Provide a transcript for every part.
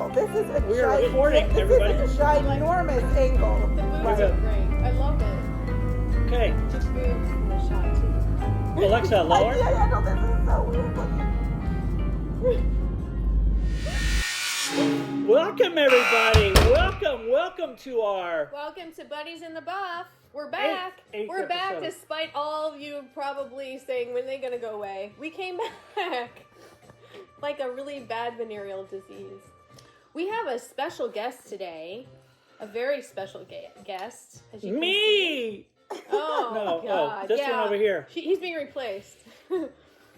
angle. This is a We are recording, everybody. This is a ginormous angle. The boobs are great. I love it. Okay, The boobs in the shot too. Alexa, lower. I know this is so weird looking. Welcome, everybody. Welcome to our... Welcome to Buddies in the Buff. We're back. Eighth We're back episode. despite all of you probably saying, when are they going to go away? We came back like a really bad venereal disease. We have a special guest today. A very special guest. As you can see. Me! Oh, No, God. this one over here. He's being replaced.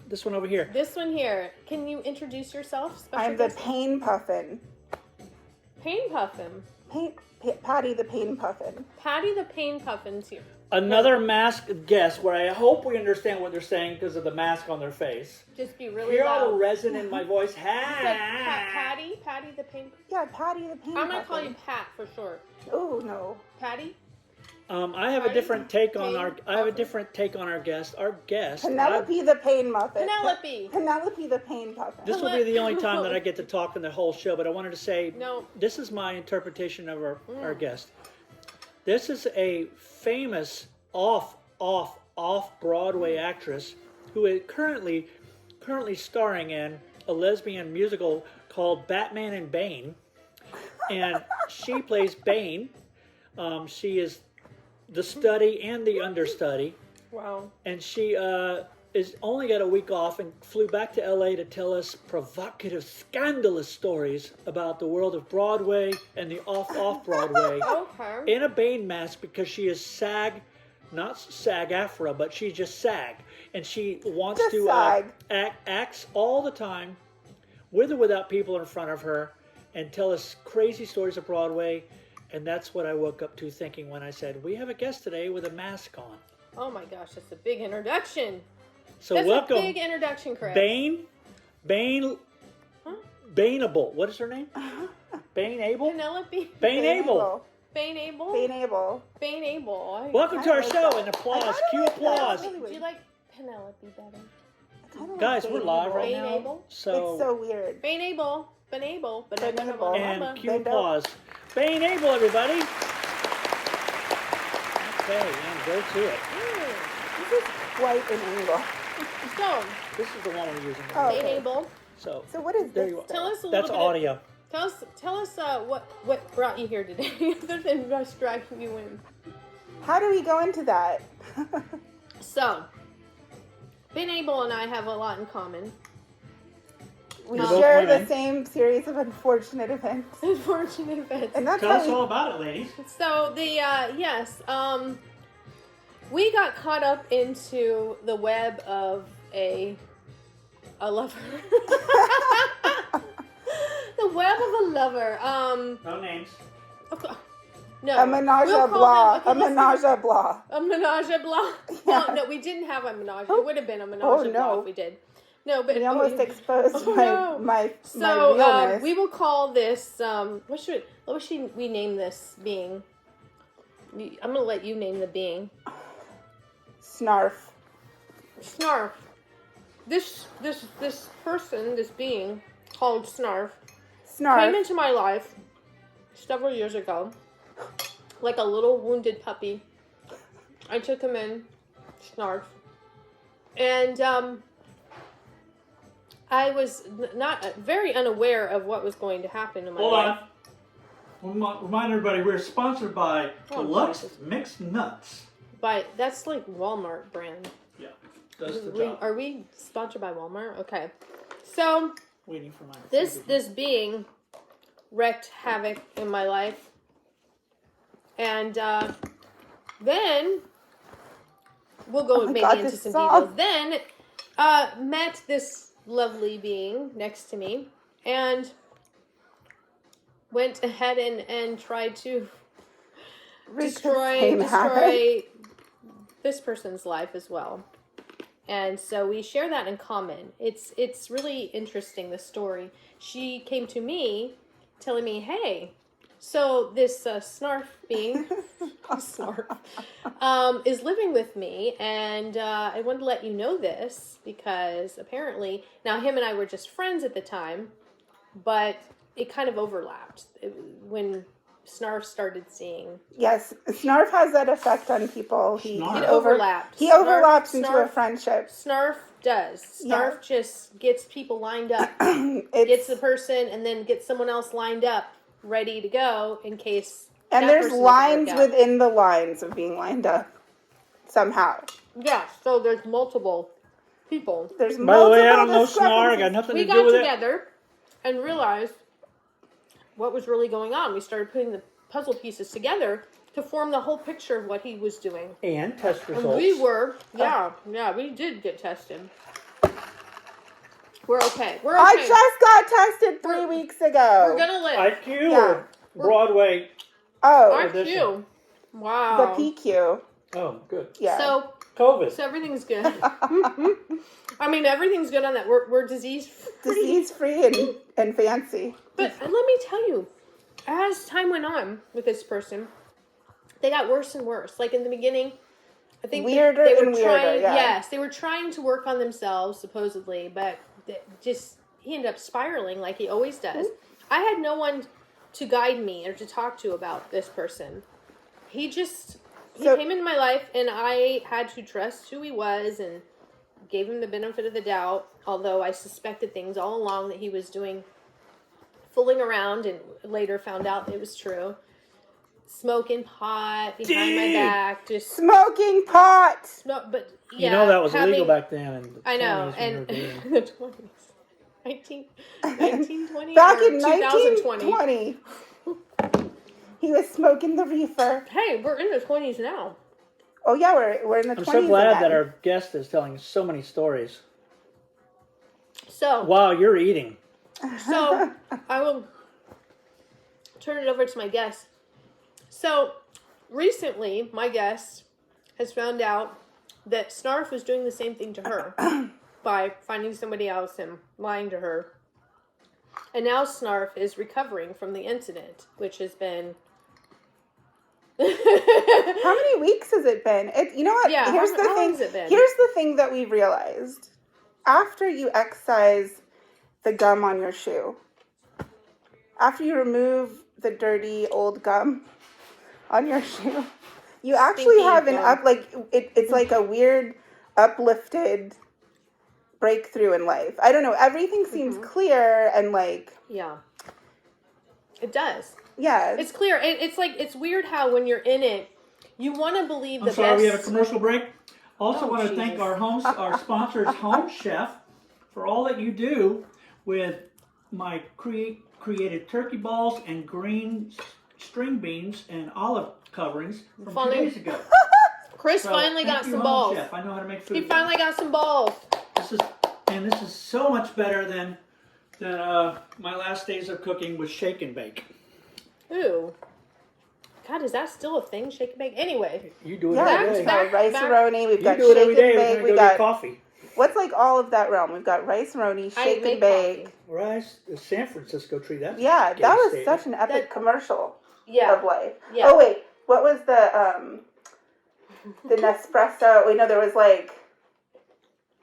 This one over here. This one here. Can you introduce yourself? Special I'm the guest? Pain Puffin. Pain Puffin. Patty the Pain Puffin. Patty the Pain Puffin's here. Another masked guest where I hope we understand what they're saying because of the mask on their face. Just be really Hear all the loud. resin in my voice. You said Patty the Pain. Yeah, Patty the Pain I'm Puffin. gonna call you Pat for short. Oh no. Patty. I have a different take on our guest. Our guest. Penelope the Pain Muffin. Penelope. Penelope the Pain Puffin. This will be the only time that I get to talk in the whole show, but I wanted to say No. this is my interpretation of our guest. This is a famous off-Broadway actress who is currently starring in a lesbian musical called Batman and Bain, and she plays Bain. She is the study and the understudy, Wow. and she is only got a week off and flew back to LA to tell us provocative, scandalous stories about the world of Broadway and the off-Broadway Okay. in a Bain mask because she is not SAG-AFTRA, but she's just SAG, and she wants Just to SAG. acts all the time, with or without people in front of her, and tell us crazy stories of Broadway. And that's what I woke up to thinking when I said, we have a guest today with a mask on. Oh my gosh, that's a big introduction. So That's welcome, a big introduction, Chris. Bain Able. What is her name? Bain Able? Penelope. Bain Able. Bain Able. Pain Able. Bain Able. Welcome to our like show, that. and applause. I Cue like that. applause. Really Do weird. you like Penelope better? I kinda like Guys, Bain we're live Able. right Bain now. Able? It's so weird. Bain Able. Bain Able. Bain Able. And cue Bain Able. applause. Bain Able, everybody. Okay, and go to it. This is quite an angle. So, This is the one we're using. Oh. Bain Okay. Able. So So what is there this? you are. Tell us a little That's bit. audio. Tell us what brought you here today, other than us dragging you in. How do we go into that? So, Bain Able and I have a lot in common. We You're both share the women. same series of unfortunate events. Unfortunate events. And that's Tell us how all about it, ladies. So we got caught up into the web of a lover. The web of a lover. No names. No. a menage We'll a call blah. them- A menage a blah. A menage a blah. Well, no, we didn't have a menage. It would have been a menage Oh, a blah no. if we did. No, but We almost exposed Oh, my, no. my So realness. we will call this. What should we name this being? I'm gonna let you name the being. Snarf. Snarf. This person, this being called Snarf, came Snarf. into my life several years ago, like a little wounded puppy. I took him in, Snarf, and I was not very unaware of what was going to happen in my Hold life. on. Remind everybody, we're sponsored by Oh, Deluxe Jesus. Mixed Nuts. But that's like Walmart brand. Yeah, does the job. Are we sponsored by Walmart? Okay. So Waiting for my this being wreaked havoc in my life, and then we'll go Oh my maybe God, into this some song. details. Then met this lovely being next to me, and went ahead and tried to destroy this person's life as well. And so we share that in common. It's really interesting, the story. She came to me telling me, hey, so this Snarf being, Snarf, is living with me, and I wanted to let you know this because apparently, now him and I were just friends at the time, but it kind of overlapped when Snarf started seeing. Yes, Snarf has that effect on people. Snarf. It overlapped. He overlaps into a Snarf- friendship. Snarf does. Snarf Yeah. just gets people lined up. It's, Gets the person and then gets someone else lined up, ready to go in case. and that there's person doesn't lines work out. within the lines of being lined up somehow. Yeah, so there's multiple people. There's By the way, I multiple don't know Snar. I got discrepancies. nothing We to do got with it. together and realized what was really going on. We started putting the puzzle pieces together to form the whole picture of what he was doing. And test And results. we were, we did get tested. We're okay. We're okay. I just got tested 3 weeks ago. We're gonna live. IQ Yeah. or Broadway? Oh, IQ. Wow. the PQ. Oh, good. Yeah. So COVID. everything's good. I mean, everything's good on that. We're disease free. Disease free and fancy. But let me tell you, as time went on with this person, they got worse and worse. Like in the beginning, I think Weirder they were and weirder, trying. yeah. Yes, they were trying to work on themselves supposedly, but he ended up spiraling like he always does. I had no one to guide me or to talk to about this person. He came into my life, and I had to trust who he was and gave him the benefit of the doubt, although I suspected things all along that he was doing, fooling around, and later found out it was true. Smoking pot behind my back, just Smoking pot. but yeah, You know that was having- illegal back then. In the I know, 20s when and we were doing- the 20s. 1920 Back or in 1920, he was smoking the reefer. Hey, we're in the 20s now. Oh yeah, we're in the 20s. I'm so glad again. that our guest is telling so many stories. So, Wow, you're eating. so I will turn it over to my guest. So, recently, my guest has found out that Snarf was doing the same thing to her by finding somebody else and lying to her. And now Snarf is recovering from the incident, which has been... How many weeks has it been? You know what? Yeah, Here's how the long thing. has it been? Here's the thing that we realized. After you excise the gum on your shoe, after you remove the dirty old gum on your shoe, you actually Stinky have gum. it's like a weird uplifted breakthrough in life. I don't know. Everything seems clear and like Yeah. It does. yeah. It's clear. It's weird how when you're in it, you want to believe the I'm sorry, best. we have a commercial break. Also Oh, want to thank Jesus. our sponsors, Home Chef, for all that you do with my created turkey balls and green string beans and olive coverings from Funny. 2 days ago. Chris So, finally thank got you, some Home balls. Chef. I know how to make food. He finally got some balls. This is so much better than my last days of cooking with shake and bake. Ooh. God, is that still a thing? Shake and bake? Anyway. You do it Yeah, every we've day. got rice back. roni, we've You got do it every shake day. and We're bake, gonna we go got get coffee. what's like all of that realm. We've got rice roni, I shake make and bake. coffee. Rice, the San Francisco treat. That's Yeah, that was devastating. such an epic commercial Yeah. of life. Yeah. Oh wait, what was the Nespresso? Wait, no, there was like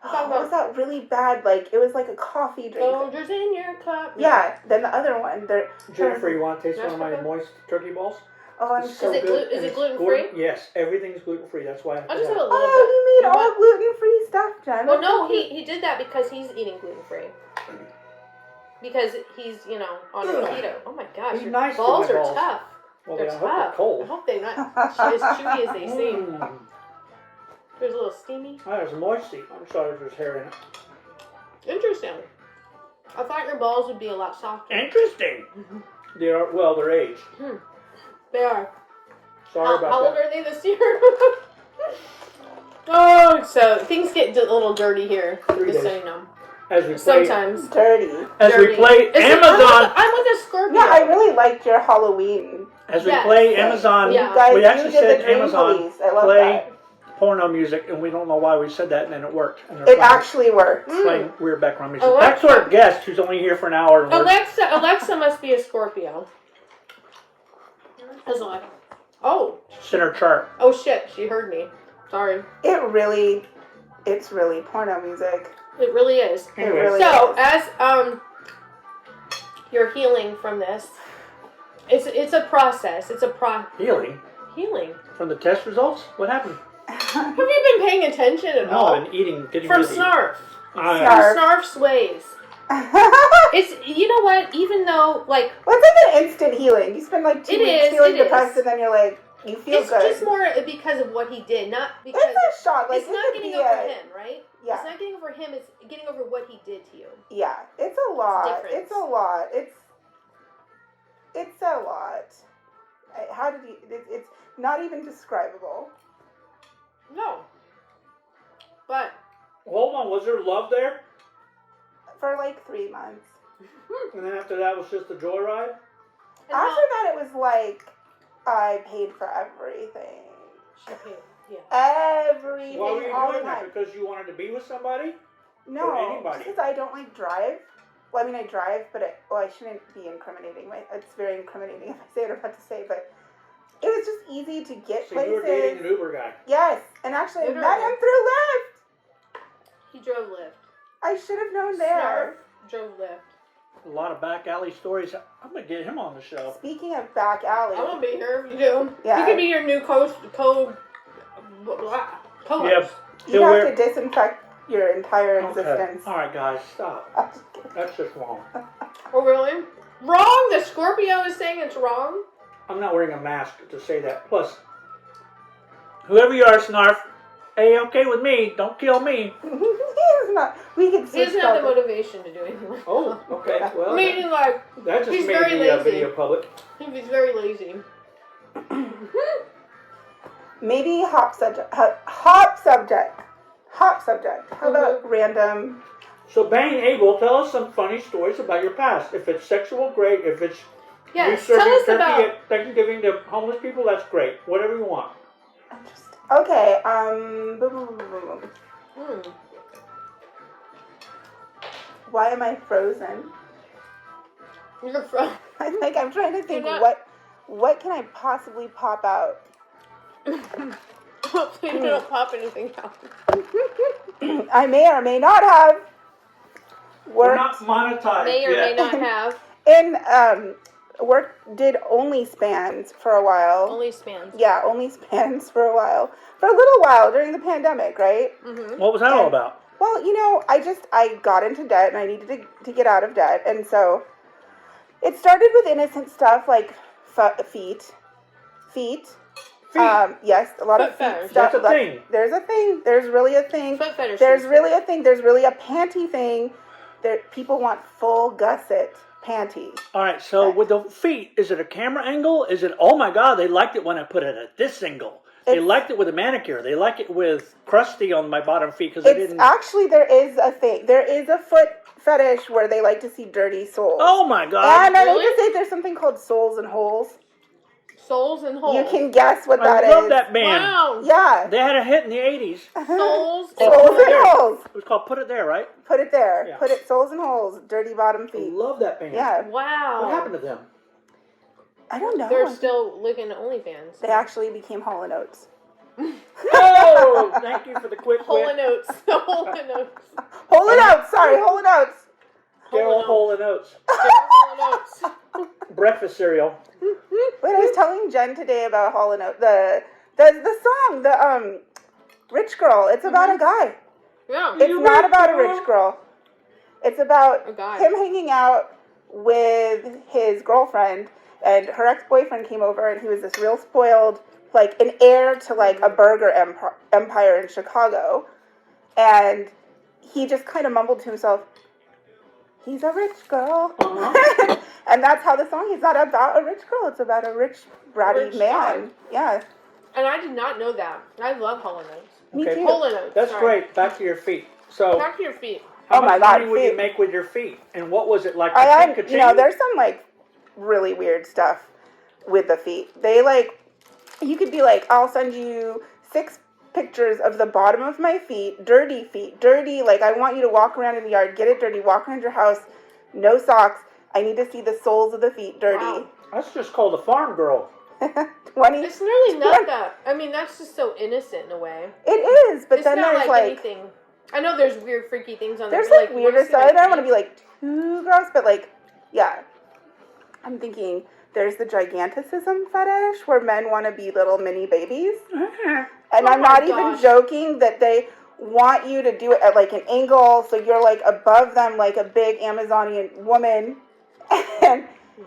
what was that really bad? Like it was like a coffee drink. Soldiers in your cup. Yeah, then the other one. Jennifer, you want to taste one of my Nespresso? moist turkey balls? Oh, I'm It's so Is it good. is And it it's gluten-free? Yes, everything's gluten free. That's why I have I'll to just have have a it. little Oh, bit. you made You all want- gluten-free stuff, Jen. Well, no, he did that because he's eating gluten-free. Because he's, on keto. Oh my gosh, Be your nice to balls my are balls. tough. Well, They're I hope they're tough. I cold. hope they're not as chewy as they seem. Mm. There's a little steamy. Oh, there's moisty. I'm sorry there's hair in it. Interesting. I thought your balls would be a lot softer. Interesting. They're aged. They are. Sorry about How old that. are they this year? Oh, so things get a little dirty here. 3 Just so days. you know. As we play, Sometimes. dirty. as we Dirty. play Is it- Amazon, I'm with a Scorpio. Yeah, I really liked your Halloween. as we Yes. play Amazon, Yeah. You guys, we actually you did said the Dream Amazon Police. I love play that. porno music, and we don't know why we said that, and then it worked. And they're It playing- actually worked. playing weird background music. Alexa. Back to our guest, who's only here for an hour. And Alexa must be a Scorpio. That's like, center chart. oh shit, she heard me. Sorry. It's really porno music. It really is. It really So, is. as you're healing from this. It's a process. It's a Healing healing. from the test results. What happened? Have you been paying attention at No, all? I've been eating. From Snarf. Snarf. From Snarf's ways. It's, you know what? Even though, like, well, it's like an instant healing. You spend like 2 It weeks is, feeling it depressed, is. and then you're like, you feel it's good. just more because of what he did, not because It's a shock. Like, it's not getting over him, right? Yeah. It's not getting over him. It's getting over what he did to you. Yeah, it's a lot. difference. It's a lot. It's a lot. How did he? It's not even describable. No. But Hold on, was there love there? For like 3 months. And then after that was just a joyride? and After that, it was like I paid for everything. she paid, yeah. Everything. Why were you all doing the time. that? Because you wanted to be with somebody? No, or anybody? because I don't like drive. Well, I mean, I drive, but I shouldn't be incriminating. It's very incriminating if I say what I'm about to say, but it was just easy to get So places. you were dating an Uber guy. Yes, and actually I met Literally. him through Lyft. He drove Lyft. I should have known there. Snarf drove Lyft. A lot of back alley stories. I'm going to get him on the show. Speaking of back alley, I want to be here if you do. Yeah. He could be your new co-host. Yep. you have to disinfect your entire Okay. existence. All right, guys, stop. I'm just kidding. That's just wrong. Oh, really? Wrong? The Scorpio is saying it's wrong? I'm not wearing a mask to say that. Plus, whoever you are, Snarf, hey, okay with me. Don't kill me. He's not. We can He switch doesn't have the topics. motivation to do anything like Oh, okay. Well, I mean, like, that just he's made very the lazy. video public. he's very lazy. Maybe hop subject. Hop subject. Hop subject. How about random? So, Bain Able, tell us some funny stories about your past. If it's sexual, great. If it's you Yes, serving tell us turkey about... at Thanksgiving to homeless people, that's great. Whatever you want. Interesting. Okay. Boom, boom, boom, boom, boom. Why am I frozen? You're from... I'm trying to think You're not- what can I possibly pop out? Hopefully you don't pop anything out. I may or may not have We're worked not monetized May or may yet. not have. did only spans for a while. Only spans. Yeah, only spans for a while. For a little while during the pandemic, right? Mm-hmm. What was that all about? Well, I got into debt and I needed to get out of debt. And so it started with innocent stuff like feet. Yes, a lot Foot of feet fetish. stuff. That's a thing. There's a thing. There's really a thing. Foot fetishes. There's really a thing. There's really a panty thing. People want full gusset panties. All right, so with the feet, is it a camera angle? Is it, oh my God, they liked it when I put it at this angle. They liked it with a manicure. They like it with crusty on my bottom feet because I didn't. Actually, there is a thing. There is a foot fetish where they like to see dirty soles. Oh my God. And I need Really? to say there's something called soles and holes. Souls and holes. You can guess what that is. I love that band. Wow. Yeah. They had a hit in the 80s. Souls and Oh, Soles put it and there. holes. It was called Put It There, right? Put it there. Yeah. Put it soles and holes. Dirty bottom I feet. love that band. Yeah. Wow. What happened to them? I don't know. They're still looking at OnlyFans. They actually became Hall & Oates. Oh, thank you for the quick Hole wit. and Oats. Hole and Oats. Hole & Oates. Sorry, Hole & Oats. Gerald Hole and Oats. Hole and Oats. Breakfast cereal. Wait, I was telling Jen today about Hall & Oates. The song, the Rich Girl. It's about a guy. Yeah. It's not about a rich girl. It's about A guy. him hanging out with his girlfriend, and her ex-boyfriend came over, and he was this real spoiled, like an heir to like a burger empire in Chicago, and he just kind of mumbled to himself, "He's a rich girl," and that's how the song is. Not about a rich girl; it's about a rich, bratty Rich man. guy. Yeah, And I did not know that. I love Hole and Oats. me Okay. too. Hole and Oats. That's sorry. great. Back to your feet. So, Back to your feet. how Oh my much God, money would you feet. make with your feet? And what was it like? I Ka-ching? there's some like really weird stuff with the feet. They like, you could be like, I'll send you 6 pictures of the bottom of my feet, dirty, like I want you to walk around in the yard, get it dirty, walk around your house, no socks. I need to see the soles of the feet dirty. Wow. That's just called a farm girl. 20. It's really not that. I mean, that's just so innocent in a way. It is, but It's then not there's like like anything. I know there's weird, freaky things on there. there's but, like weirder once in stuff. a I don't want to feet- be like too gross, but like, yeah. I'm thinking there's the giganticism fetish where men want to be little mini babies. And Oh I'm my not even gosh. joking that they want you to do it at like an angle so you're like above them like a big Amazonian woman.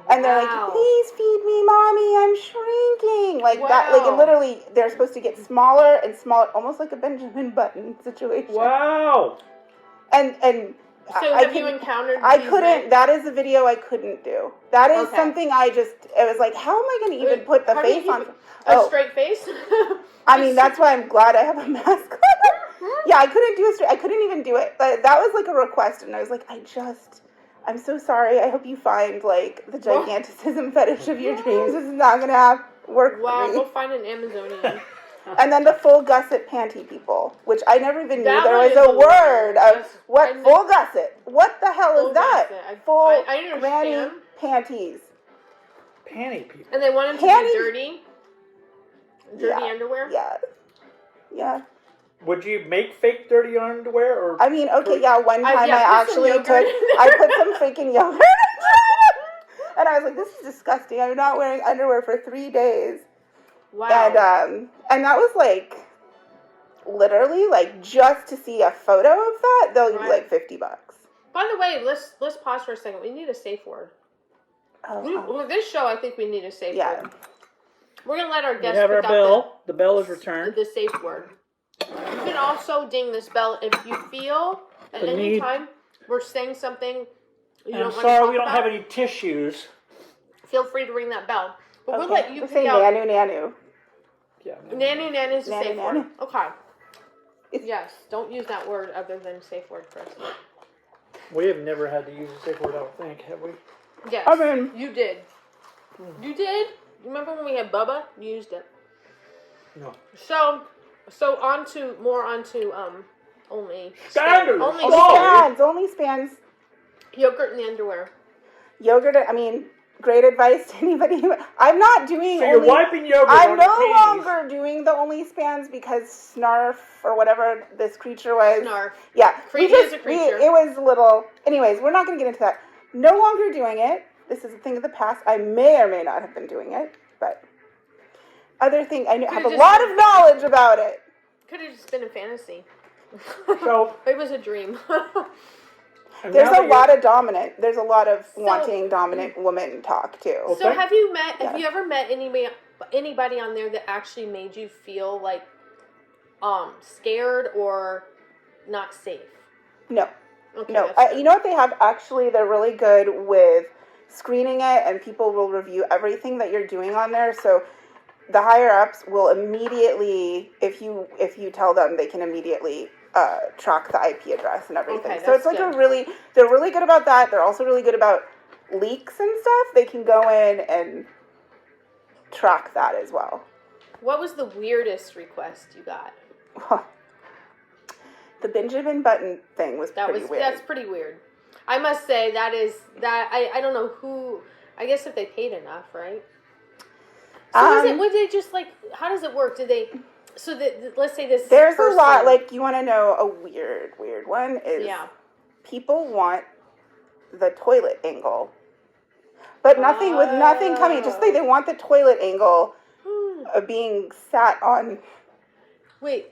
And they're like, Wow. please feed me, mommy, I'm shrinking. Like that, like, Wow. and literally they're supposed to get smaller and smaller, almost like a Benjamin Button situation. Wow. And So have you encountered I these couldn't, men? that is a video I couldn't do. That is Okay. something it was like, how am I going to even Wait, put the how do you face keep on? a straight face? I mean, that's why I'm glad I have a mask on. Yeah, I couldn't do I couldn't even do it. But that was like a request, and I was like, I'm so sorry. I hope you find like the giganticism fetish of your dreams. This is not gonna work Wow, for me. go find an Amazonian. And then the full gusset panty people, which I never even knew That there one was is a a word word. of what full gusset. What the hell Full is that? gusset. Full I granny understand. panties. Panty people. And they want him to Panties? be dirty? Dirty underwear? Yeah. Yeah. Would you make fake dirty underwear or? I mean, okay, yeah, one time yeah, I put some actually yogurt took, in there. I put some freaking yogurt and I was like, this is disgusting. I'm not wearing underwear for 3 days. Wow. And that was like, literally, like, just to see a photo of that, they'll give you like $50. By the way, let's pause for a second. We need a safe word. Well, this show, I think we need a safe word. We're going to let our We guests have our pick bell. The bell is out returned. the safe word. You can also ding this bell if you feel at any time we're saying something you don't want to talk we don't about. have any tissues. Feel free to ring that bell. But we'll Okay. let you Just pick say out. nanu nanu. Yeah. Nanu is a safe Nanu. word. Okay. Yes, don't use that word other than safe word, Chris. We have never had to use a safe word, I don't think, have we? Yes, I mean, you did. You did? Remember when we had Bubba? You used it. No. So onto only Standards. Only spans. Yogurt in the underwear. Yogurt, I mean, great advice to anybody who, I'm not doing So you're wiping yogurt I'm on no your panties. longer doing the only spans because Snarf or whatever this creature was. Snarf. Yeah. Creature is a creature. It was little, anyways, we're not going to get into that. No longer doing it. This is a thing of the past. I may or may not have been doing it, but other thing, I have a lot of knowledge about it. Could have just been a fantasy. So it was a dream. There's a lot of wanting dominant woman talk too. Okay. So have you ever met anybody on there that actually made you feel like scared or not safe? No. Okay, No. You know what they have? Actually, they're really good with screening it, and people will review everything that you're doing on there. So the higher ups will immediately, if you tell them, they can immediately track the IP address and everything. Okay, so it's like they're really good about that. They're also really good about leaks and stuff. They can go in and track that as well. What was the weirdest request you got? The Benjamin Button thing was pretty weird. That's pretty weird. I must say I don't know who. I guess if they paid enough, right? So would they just like? How does it work? Do they? So let's say this. There's a lot. Like, you want to know a weird one is people want the toilet angle, but nothing coming. Just like they want the toilet angle of being sat on. Wait,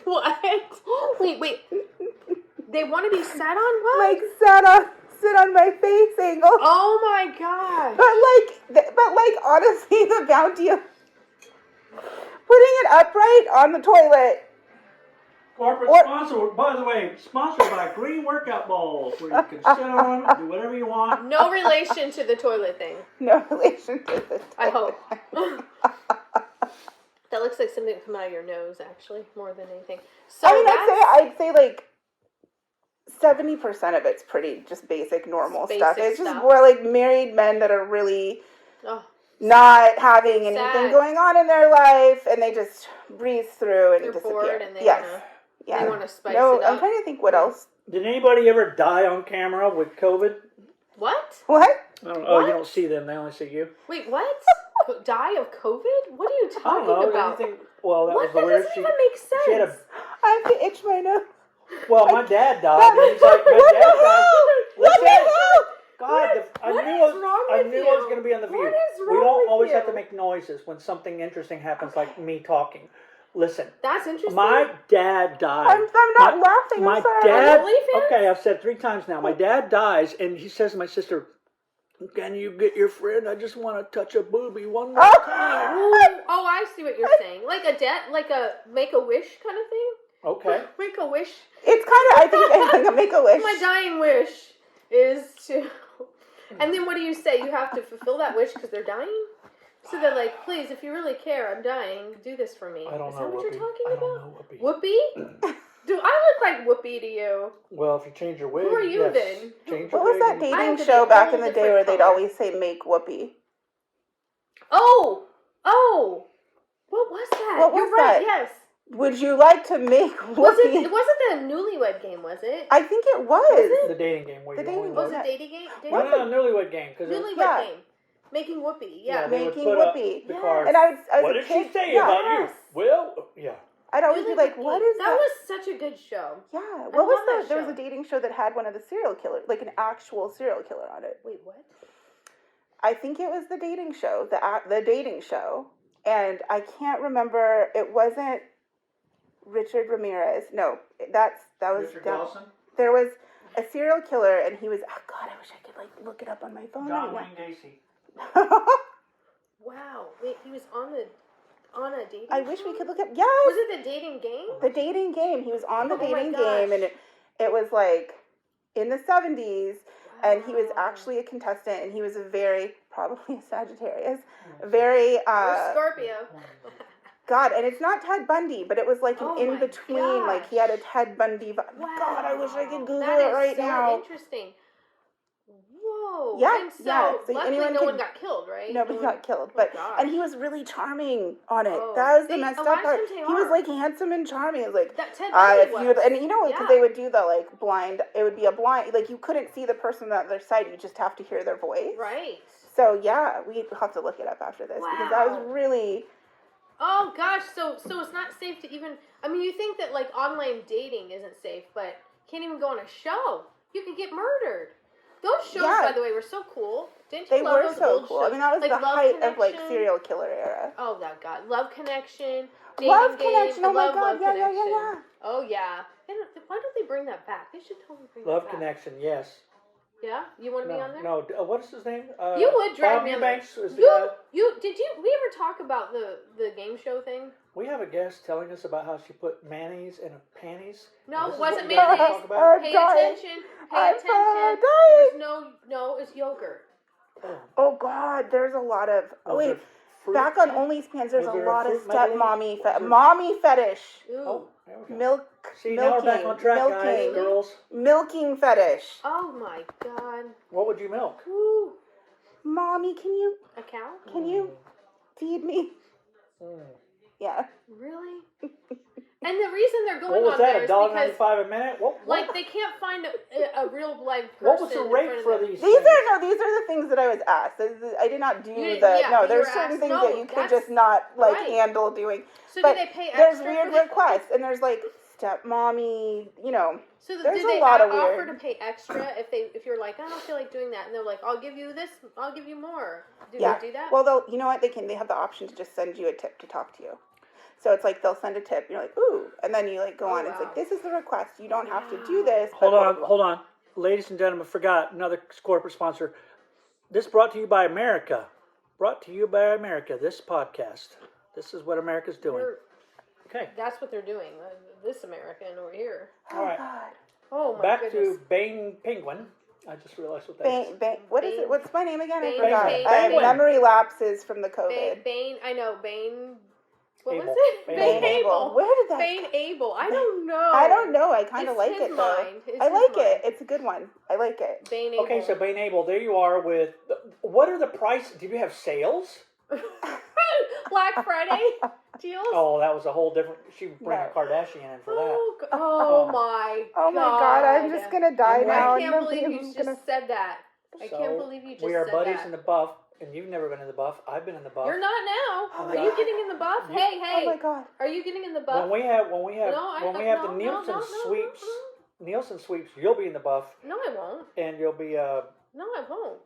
what? Wait. They want to be sat on what? Like sit on my face angle. Oh my god! But like honestly, the bounty of putting it upright on the toilet. Corporate sponsor, by the way, sponsored by Green Workout Balls, where you can sit on, do whatever you want. No relation to the toilet thing. No relation to the toilet. I hope. That looks like something that come out of your nose, actually, more than anything. So I'd say like 70% of it's pretty just basic, normal stuff. It's just more like married men that are really not having anything going on in their life, and they just breeze through and disappear. Bored and they want to spice it up. I'm trying to think what else. Did anybody ever die on camera with COVID? What? What? I don't know. Oh, you don't see them; they only see you. Wait, what? Die of COVID? What are you talking about? Well, that was the weird. That doesn't even make sense. I have to itch my nose. Well, my dad died. And he's like, my dad died. What the hell? God, I knew I was going to be on The View. What is We wrong don't with always you? have to make noises when something interesting happens, like me talking. Listen, That's interesting. my dad died. I'm not laughing. My I'm sorry. dad. OnlyFans? Okay, I've said 3 times now. My dad dies, and he says to my sister, "Can you get your friend? I just want to touch a boobie one more time." Oh, I see what you're saying. Like a Make-A-Wish kind of thing? Okay. Make-A-Wish. It's kind of, I think, a Make-A-Wish. My dying wish is to... And then what do you say? You have to fulfill that wish because they're dying? So they're like, please, if you really care, I'm dying, do this for me. I don't Is know that what Whoopi. you're talking I about? don't know Whoopi. Whoopi? Do I look like Whoopi to you? Well, if you change your wig, Who are you yes. then? Change What your was that wig. I have dating to show be a back whole in the day different where they'd color. always say, make whoopee? Oh! What was that? What was You're right, that? yes. Would you like to make whoopee? It wasn't the newlywed game, was it? I think it was. Was The dating game. Where The you dating only Was game. it dating game? No, newlywed game. Cause Newlywed Yeah. game. Making whoopee, yeah, yeah. they would Making put up whoopee. the Yes. card. And I was What a did kid, she say yeah, about you? Yes. Well, yeah. I'd always be Newlywed like, what game. is that? That was such a good show. Yeah. I What was love that there was show. a dating show that had one of the serial killers, like an actual serial killer on it. Wait, what? I think it was the dating show, the dating show, and I can't remember. It wasn't Richard Ramirez. No, that was Richard Dawson? There was a serial killer, and he was. Oh God, I wish I could like look it up on my phone. John right Wayne Gacy. now. Wow. Wait, he was on a dating I wish show? we could look up. Yes, Was it the dating game? the dating game. He was on the Oh my dating gosh. game, and it was like in the 70s. And he was Wow. actually a contestant, and he was a very, probably a Sagittarius, very, Or Scorpio. God, and it's not Ted Bundy, but it was like an Oh in my between, like he had a Ted Bundy vibe. Wow. God, I wish I could Google That it is right so now. Interesting. Whoa. Yeah, And so, yeah, so luckily anyone no could- one got killed, right? Nobody No one- got killed, oh but gosh. and he was really charming on it. Oh. That was the They- messed a up lot of part. times they He was are. like handsome and charming. It was like That Ted Bundy if was. you and you know because Yeah. they would do the like blind. It would be a blind, like you couldn't see the person on the other side. You just have to hear their voice. Right. So yeah, we have to look it up after this because that was Wow. really Oh gosh, so it's not safe to even. I mean, you think that like online dating isn't safe, but you can't even go on a show. You could get murdered. Those shows, Yeah. by the way, were so cool. Didn't you they love were those so old cool. shows? I mean, that was Like the Love height of like Connection? serial killer era. Oh that God, Love Connection, Dating Love Game, Connection. Oh my Love God! Yeah, yeah, yeah, Connection. yeah. Oh yeah. And why don't they bring that back? They should totally bring Love that back. Connection, yes. Yeah, you want to be on there? No, what's his name? You would drag Bob me on there. Eubanks was the guy. We ever talk about the game show thing? We have a guest telling us about how she put mayonnaise in her panties. No, And it this is wasn't what you guys mayonnaise. talk about? Pay dying. attention. Pay I'm attention. dying. There's no, it's yogurt. Oh God, there's a lot of. Oh Was wait, it fruit? back on OnlyFans, there's Was a there a lot of fruit medley? stepmommy, Was there- mommy fetish, Ooh. Oh, there we go. milk, See, milking, now we're back on track, guys, milking, girls. milking fetish. Oh my God. What would you milk? Ooh. Mommy, can you A cow? feed me? Mm. Yeah. Really? And the reason they're going What was on there that? is $1.95 because a minute? What? like they can't find a real live person. What was the in rate front of for them. these? These things? are the things that I was asked. I did not do You didn't- the yeah, no. but you There's were certain asked- things no, that you could that's- just not like right. handle doing. So But do they pay there's extra? weird for requests, and there's like stepmommy. You know, So there's did a they lot of offer weird. to pay extra if you're like, I don't feel like doing that, and they're like, I'll give you this, I'll give you more. Do Yeah. they do that? Well, you know what? They have the option to just send you a tip to talk to you. So it's like they'll send a tip. You're like, ooh, and then you like go Oh, on. It's wow. like this is the request. You don't have to do this. Hold but on, hold on. Ladies and gentlemen, forgot another corporate sponsor. This brought to you by America. Brought to you by America, this podcast. This is what America's doing. We're- Okay. That's what they're doing. This American over here. Oh All right. God. Oh my Back goodness. to Bain Penguin. I just realized what that is. What is it? What's my name again? I Bain- forgot. Bain- I have Bain- memory lapses from the COVID. Bain, I know, Bain. What Able. was it? Bain Bain Able. Able. Where did that? Bain Able. I don't know. I don't know. I kind of It's like his it though. mind. It's I his like mind. it. It's a good one. I like it. Bain Able. Okay, so Bain Able, there you are with. What are the prices? Do you have sales? Black Friday deals. Oh, that was a whole different. She would bring No. a Kardashian in for that. Oh my. Oh my God! I'm just gonna die Anyway. now. I can't believe you Nobody's just gonna- said that. I So, can't believe you just we are said buddies that. in the buff, and you've never been in the buff. I've been in the buff. You're not now. Oh Are my you God. getting in the buff? You- Hey, hey. Oh my God! Are you getting in the buff? When we have no, the Nielsen sweeps, Nielsen sweeps, you'll be in the buff, No, I won't. and you'll be No, I won't.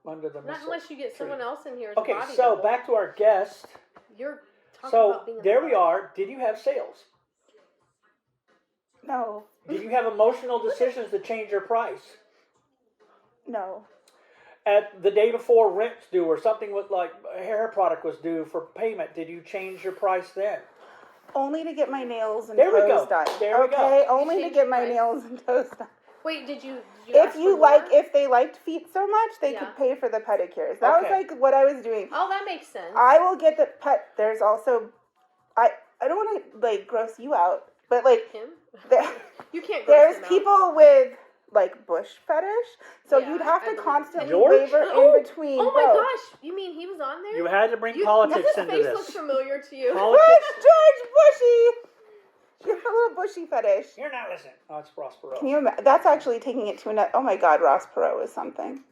under the Not missile unless you get tree. someone else in here as Okay, a body so double. back to our guest. You're talking So about being in there the we bar. are. Did you have sales? No. Did you have emotional decisions to change your price? No. At the day before rent's due or something with like a hair product was due for payment, did you change your price then? Only to get my nails and There we toes go. done. There we go. Okay, only to changed get your my price? nails and toes done. Wait, did you If ask you for like, more? if they liked feet so much, they Yeah. could pay for the pedicures. That was Okay. like what I was doing. Oh, that makes sense. I will get the pet. There's also, I don't want to like gross you out, but like Him? there, You can't gross there's him out. people with like bush fetish, so Yeah, you'd have I to believe constantly George? waver in between. Oh my both. gosh! You mean he was on there? You had to bring Does politics his into face this. look familiar to you? Politics? Bush, George Bushy. You have a little bushy fetish. You're not listening. Oh, it's Ross Perot. Can you imagine? That's actually taking it to another. Oh my God, Ross Perot is something.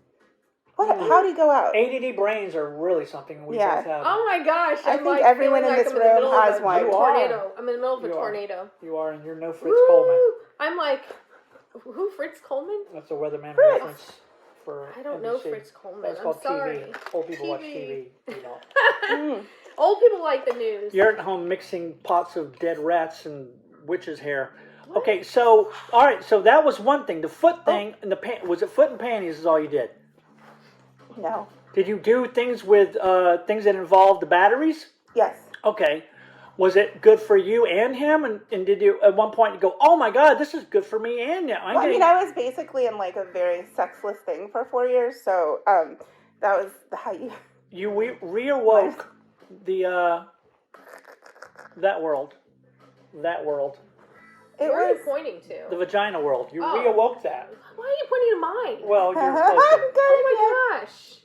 What? How'd he go out? ADD brains are really something we Yeah. both have. Oh my gosh! I I'm think like everyone feeling in like this I'm in the room middle of has a one. You tornado. are. I'm in the middle of a You are. tornado. You are, and you're no Fritz Woo! Coleman. I'm like, who? Fritz Coleman? That's a weatherman Fritz. reference for I don't know NBC. Fritz Coleman. That's I'm called sorry. TV. Old people watch TV. You know. Mm. Old people like the news. You're at home mixing pots of dead rats and witch's hair. Okay, so all right, so that was one thing. The foot thing and the was it foot and panties is all you did? No. Did you do things with things that involved the batteries? Yes. Okay. Was it good for you and him? And did you at one point go, oh my God, this is good for me and him? Well, I mean, I was basically in like a very sexless thing for 4 years, so that was how you. You reawoke the that world. It Where are you was. pointing to? The vagina world. You Oh. reawoke that. Why are you pointing to mine? Well, you're I'm closer. good. Oh my gosh!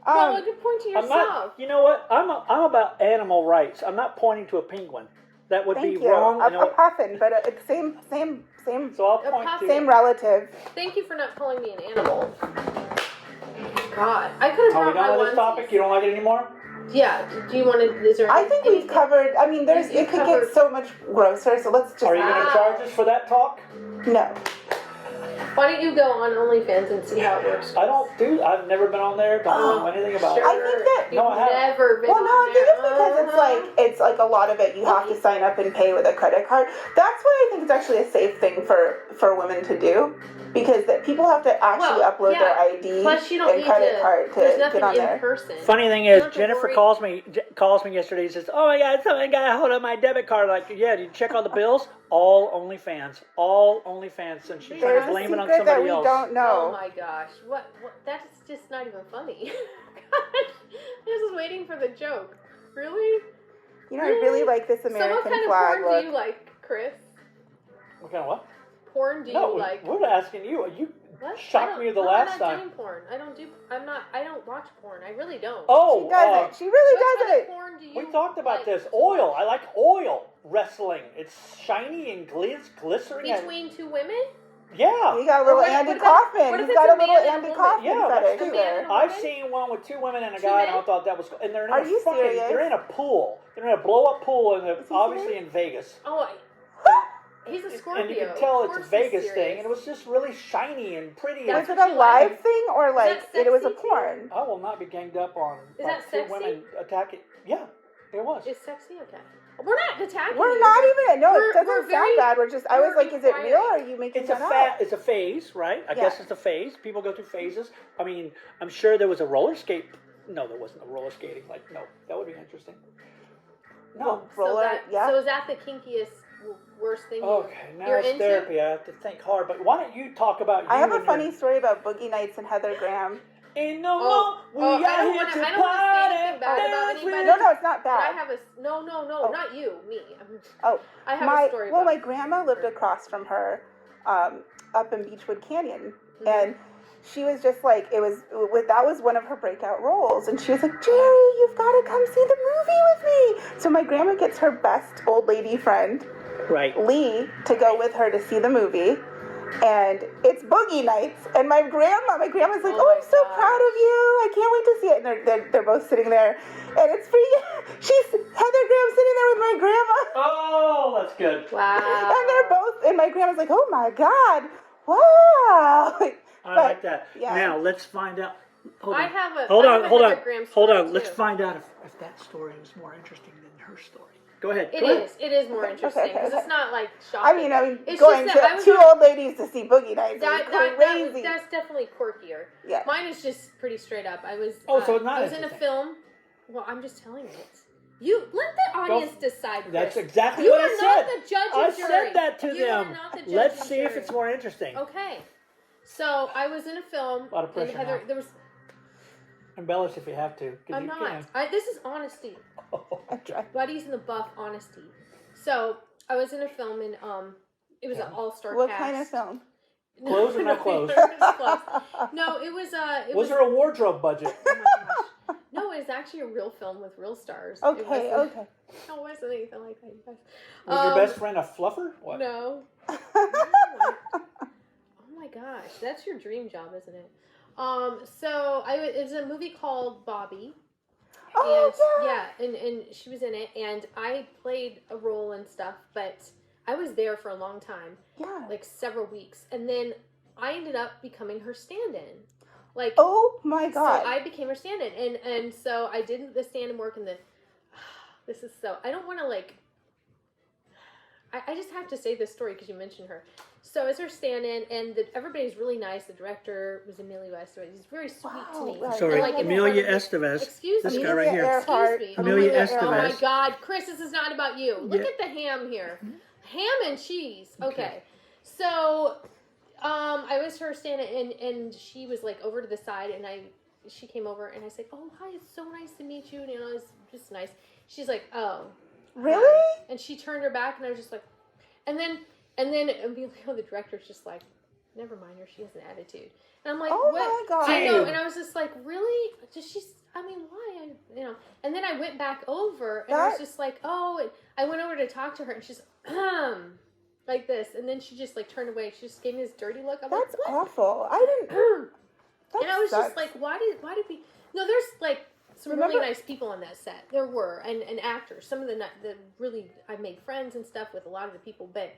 Um, No, you're pointing I'm yourself. not. You know what? I'm about animal rights. I'm not pointing to a penguin. That would Thank be you. wrong. A puffin, but it's same. So I'll A point puffin. to Same relative. Thank you for not calling me an animal. God, I could have Are we brought my done with this onesies. topic? You don't like it anymore? Yeah. Do you want to? Is there? I think we've anything- covered. I mean, there's You it could covered- get so much grosser. So let's just Are you going to Wow. charge us for that talk? no. Why don't you go on OnlyFans and see how it works? I've never been on there. Don't know anything about Sure. I think that- You've No, I haven't. never been Well, on no, I think there. it's because it's like a lot of it. You have to sign up and pay with a credit card. That's why I think it's actually a safe thing for women to do, because that people have to actually Well, upload yeah. their ID Plus, you don't and need credit to. card to There's nothing get on in there. person. Funny thing You is, don't have to Jennifer worry. calls me yesterday and says, "Oh my God, somebody got a hold of my debit card." Like, yeah, did you check all the bills? All OnlyFans, and she's trying There's to a blame it on secret that somebody we else. don't know. Oh my gosh! What? That's just not even funny. Gosh, I was just waiting for the joke. Really? You know, I really like this So what American kind of flag porn look. do you like, Chris? What kind of what? Porn do No, you like? we're asking you. You What? shocked me the I'm last not time. doing porn. I don't do. I'm not. I don't watch porn. I really don't. Oh, She doesn't. She really What kind of doesn't. porn do you? we talked about like this. to Oil. watch? I like oil wrestling. It's shiny and glistering. Between two women? Yeah. You got a little Or what Andy if Kaufman. what if He's it's got a a little man and a Andy woman? Kaufman Yeah, that's fetish good. there. A I've woman? seen one with two women and a Two guy, and I men? thought that was cool. And they're in Are a you fucking, serious? they're in a pool. They're in a blow-up pool, and Is he obviously serious? in Vegas. Oh, he's a Scorpio. And you can tell Of it's a course Vegas he's thing, serious. and it was just really shiny and pretty. That's Was And it what a you like? live thing or like that it was a sexy to you? porn? I will not be ganged up on Is by that two sexy? women attacking. Yeah, it was. Is sexy? Okay. We're not attacking. We're you. not even. No, We're- it doesn't we're sound very- bad. We're just. I was we're like, is it real or are inquiring. you making It's a that up? it's a phase, right? I Yeah. guess it's a phase. People go through phases. I mean, I'm sure there was a roller skate. No, there wasn't a roller skating. Like, no, that would be interesting. No. Roller, yeah. So is that the kinkiest, worst thing? Okay, now you're it's into? therapy. I have to think hard. But why don't you talk about you I have a and funny your... story about Boogie Nights and Heather Graham. Ain't no Oh, more. oh, We I are don't here wanna- to I don't wanna say party. anything bad about dance anybody. with- No, it's not But I bad. have a no, Oh. not you, me. Oh, I have my a story. well, about my grandma lived across from her, up in Beechwood Canyon, Mhm. and she was just like that was one of her breakout roles, and she was like, Jerry, you've got to come see the movie with me. So my grandma gets her best old lady friend, Right. Lee, to go with her to see the movie. And it's Boogie Nights, and my grandma's like, Oh "Oh, my I'm so gosh. proud of you! I can't wait to see it." And they're both sitting there, and it's she's Heather Graham sitting there with my grandma, Oh, that's good. Wow. and they're both, and my grandma's like, "Oh my God, wow!" I like that. yeah. Now let's find out. Hold I on. have a Hold I on, have hold another on, Graham hold story, on. Let's too. find out if that story was more interesting than her story. Go ahead. It Go ahead. is. It is more interesting because it's not like shocking. I mean, It's going just that I to was two on- old ladies to see Boogie Nights is crazy. that's definitely quirkier. Yeah. Mine is just pretty straight up. I was. So not I was in a interesting. film. Well, I'm just telling you. You let the audience decide. Chris. That's exactly you what I are said. not the judge I and jury. said that to You them. are not the judge Let's and see if jury. it's more interesting. Okay. So I was in a film. A lot of pressure and Heather, now. there was. Embellish if you have to. I'm not. This is honesty. I try. Buddies in the buff honesty. So I was in a film and it was an all-star What cast. kind of film? Clothes or no clothes? No, it was Was there a wardrobe budget? Oh my gosh. No, it was actually a real film with real stars. Okay. No, it wasn't anything like that, you guys. Was your best friend a fluffer? What? No. Oh my gosh, that's your dream job, isn't it? So it was a movie called Bobby. And she was in it, and I played a role and stuff, but I was there for a long time. Yeah. Like several weeks. And then I ended up becoming her stand-in. Like, oh my God. So I became her stand-in. And so I did the stand-in work, and this is so, I don't want to like, I just have to say this story because you mentioned her. So as her stand-in, and everybody's really nice. The director was Emilio Estevez. He's very sweet to me. Right. Sorry, Like, Amelia Estevez. Excuse This me. guy right here. Excuse me. Amelia Estevez. Oh my God, Chris, this is not about you. Look Yeah. at the ham here. Ham and cheese. Okay. So, I was her stand-in, and she was like over to the side, and she came over, and I said, "Oh, hi, it's so nice to meet you." And it was just nice. She's like, "Oh, really?" Hi. And she turned her back, and I was just like, and then Emilio, the director's just like, "Never mind her. She has an attitude." And I'm like, oh "What?" my God. I know, and I was just like, "Really? Does she? I mean, why? And then I went back over, and I was just like, "Oh," and I went over to talk to her, and she's like this, and then she just like turned away. She just gave me this dirty look. I'm That's like, "What?" awful. I didn't. And I was just like, why did we? No, there's like some really nice people on that set. There were, and actors. Some of the really, I made friends and stuff with a lot of the people, but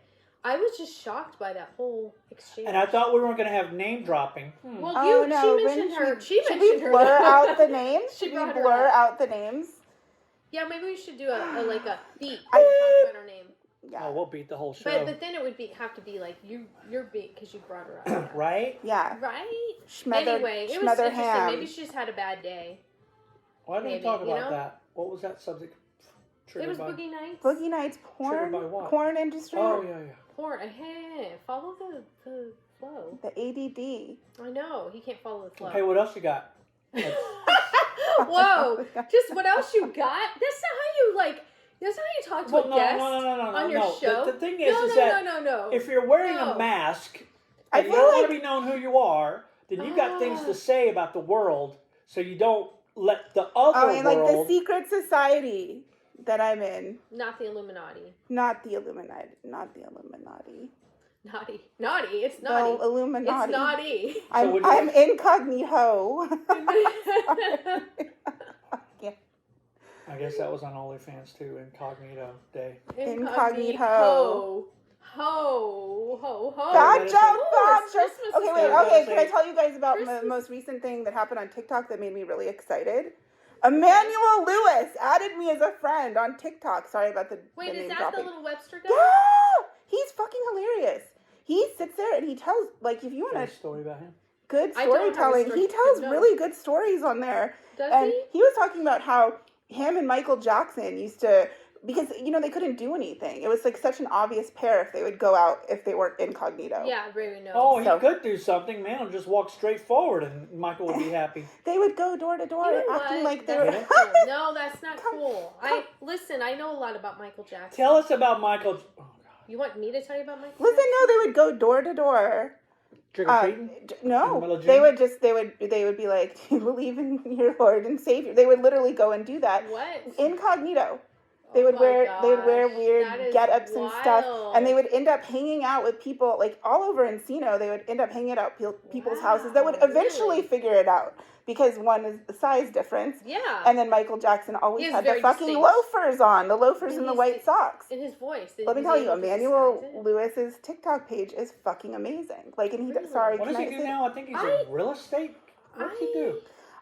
I was just shocked by that whole exchange. And I thought we weren't going to have name dropping. Well, she mentioned her. She should mentioned we blur her. out the names? She Should we brought her blur up. out the names? Yeah, maybe we should do a beat. Talk about her name. Yeah. Oh, we'll beat the whole show. But then it would have to be like you're beat because you brought her up. Right? Yeah. Right? Schmother, Anyway, it was schmother interesting. ham. Maybe she just had a bad day. Why didn't we Maybe, talk you about know? that? What was that subject? It was by? Boogie Nights. Boogie Nights Triggered by what? porn industry. Oh, yeah. Porn. Hey, follow the flow. The ADD. I know he can't follow the flow. Okay, what else you got? Whoa! Just what else you got? That's not how you like. That's not how you talk to a guest on your show. The thing is, no. if you're wearing a mask I and you feel don't like- want to be known who you are, then you've got things to say about the world, so you don't let the other I mean, like the world. secret society that I'm in. Not the Illuminati. Not the Illuminati. Not the Illuminati. Naughty. It's naughty. The Illuminati. It's naughty. I'm incognito. Yeah. I guess that was on OnlyFans too, Incognito Day. Incognito. Ho. Bad joke, bad it's joke. Christmas Okay, is wait, coming. okay, can I tell you guys about the Christmas. most recent thing that happened on TikTok that made me really excited? Emmanuel Lewis added me as a friend on TikTok. Sorry about the Wait, name is that dropping. the little Webster guy? Yeah! He's fucking hilarious. He sits there and he tells, like, if you want Got to a story about him? good I don't have a storytelling, story. he tells No. really good stories on there. Does And he? he was talking about how him and Michael Jackson used to, because, you know, they couldn't do anything. It was like such an obvious pair if they would go out if they weren't incognito. Yeah, Ray knows. Oh, he So- could do something. Man, he'll just walk straight forward and Michael would be happy. They would go door to door You know acting what? like they That's were... not cool. No, that's not cool. come. Listen, I know a lot about Michael Jackson. Tell us about Michael. Oh, God. You want me to tell you about Michael Listen, no, they would go door to door. Trick or treating? No, Mellow they Jane? would just they would be like, "Do you believe in your Lord and Savior?" They would literally go and do that What? incognito. They Oh would my wear gosh, weird that is get-ups and stuff, wild. and they would end up hanging out with people like all over Encino. They would end up hanging out at people's houses that would Wow, eventually really? figure it out because one is the size difference, Yeah. and then Michael Jackson always He is had the very fucking distinct. loafers on, the loafers And and the he's- white socks. In his voice. Let me he's tell you, able to Emmanuel disguise it. Lewis's TikTok page is fucking amazing. Like, and he Really? sorry, What can does I he do say- now? I think he's I- in real estate. What did he do?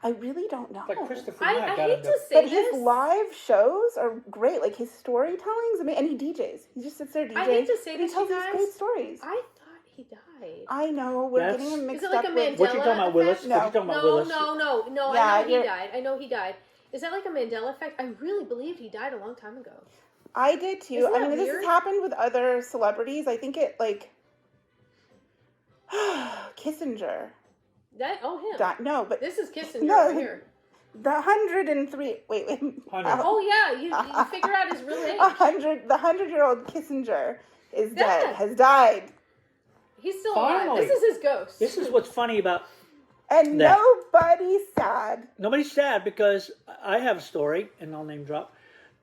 I really don't know. Like Christopher I Mack got hate into... to say But this. his live shows are great. Like his storytelling's amazing, and he DJs. He just sits there DJing. I hate to say and he this, tells you these guys. great stories. I thought he died. I know we're That's- getting him mixed Is it like up a with. Mandela What you talking about, effect? Willis? No. What you talking about, Willis? No. Yeah, I know he died. Is that like a Mandela effect? I really believed he died a long time ago. I did too. Isn't I that mean, this weird? has happened with other celebrities. I think it like Kissinger. Him. No, but This is Kissinger No. over here. the 103. Wait. 100. Oh yeah, you figure out his real age. The 100-year-old Kissinger is dead. Dead. Has died, He's still Finally. alive. This is his ghost. This is what's funny about... and That- nobody's sad. Nobody's sad because I have a story, and I'll name drop.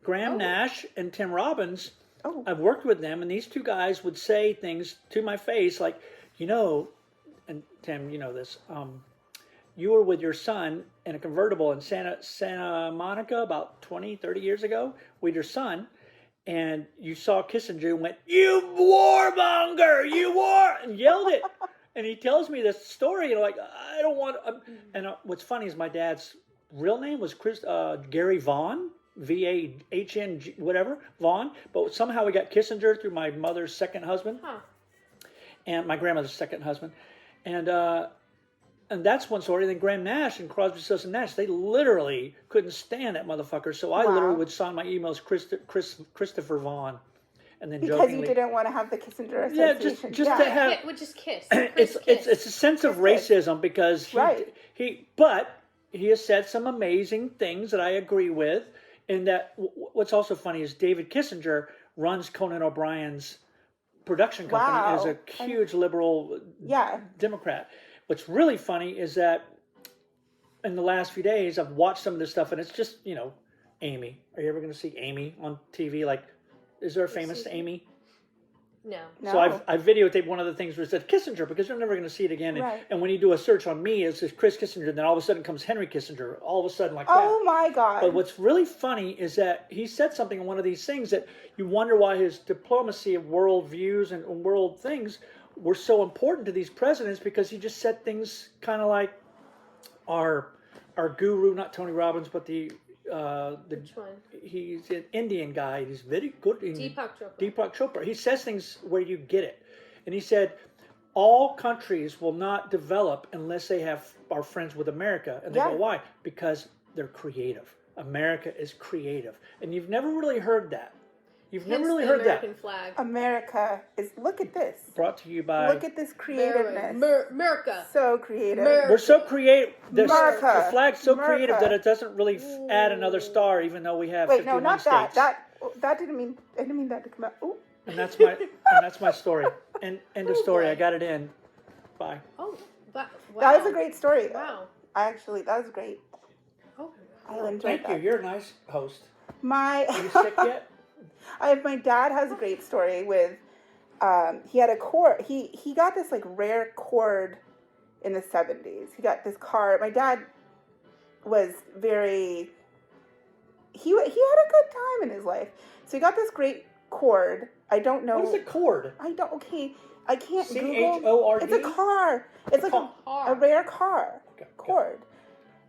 Graham Oh. Nash and Tim Robbins, Oh. I've worked with them, and these two guys would say things to my face like, and Tim, you know this, you were with your son in a convertible in Santa Monica about 20, 30 years ago with your son, and you saw Kissinger and went, "You warmonger, you war," and yelled it. And he tells me this story, and I'm like, I don't want. And what's funny is my dad's real name was Gary Vaughn, Vahn, whatever Vaughn. But somehow we got Kissinger through my mother's second husband, and my grandmother's second husband, and that's one story. And then Graham Nash and Crosby, Stills and Nash, they literally couldn't stand that motherfucker. So I Wow. literally would sign my emails Christopher Vaughn, and then Because jokingly, you didn't want to have the Kissinger Yeah, association. just to have- Which is kiss. it's a sense of Kiss. racism because Right. but he has said some amazing things that I agree with. And that what's also funny is David Kissinger runs Conan O'Brien's production company Wow. as a huge liberal Yeah. Democrat. What's really funny is that in the last few days I've watched some of this stuff, and it's just Amy. Are you ever going to see Amy on TV? Like, is there a famous Amy? No. No. So I've videotaped one of the things where it said Kissinger because you're never going to see it again. And, Right. and when you do a search on me, it says Chris Kissinger, and then all of a sudden comes Henry Kissinger. All of a sudden like Oh that. my God. But what's really funny is that he said something in one of these things that you wonder why his diplomacy of world views and world things were so important to these presidents, because he just said things kind of like our guru, not Tony Robbins, but the Which one? he's an Indian guy. He's very good. Deepak Chopra. Deepak Chopra. He says things where you get it. And he said, all countries will not develop unless they are friends with America. And they Yeah. go, why? Because they're creative. America is creative. And you've never really heard that. You've never Hence really the heard American that. flag. America is. Look at this. Brought to you by... Look at this creativeness. America. So creative. We're so creative. The America. flag's so America. creative that it doesn't really add another star, even though we have Wait, no, 51 not states. that didn't mean. I didn't mean that to come out. Ooh. And that's my story. And end of story. I got it in. Bye. Oh, wow. That was a great story. Wow. That was great. Oh. I enjoyed Thank you. that. You're a nice host. My Are you sick yet? my dad has a great story with. He had a cord. He got this like rare cord in the 70s. He got this car. My dad was very. He had a good time in his life, so he got this great cord. I don't know. What is a cord? I don't. Okay, I can't Google. C-H-O-R-D? It's a car. It's like a rare car cord.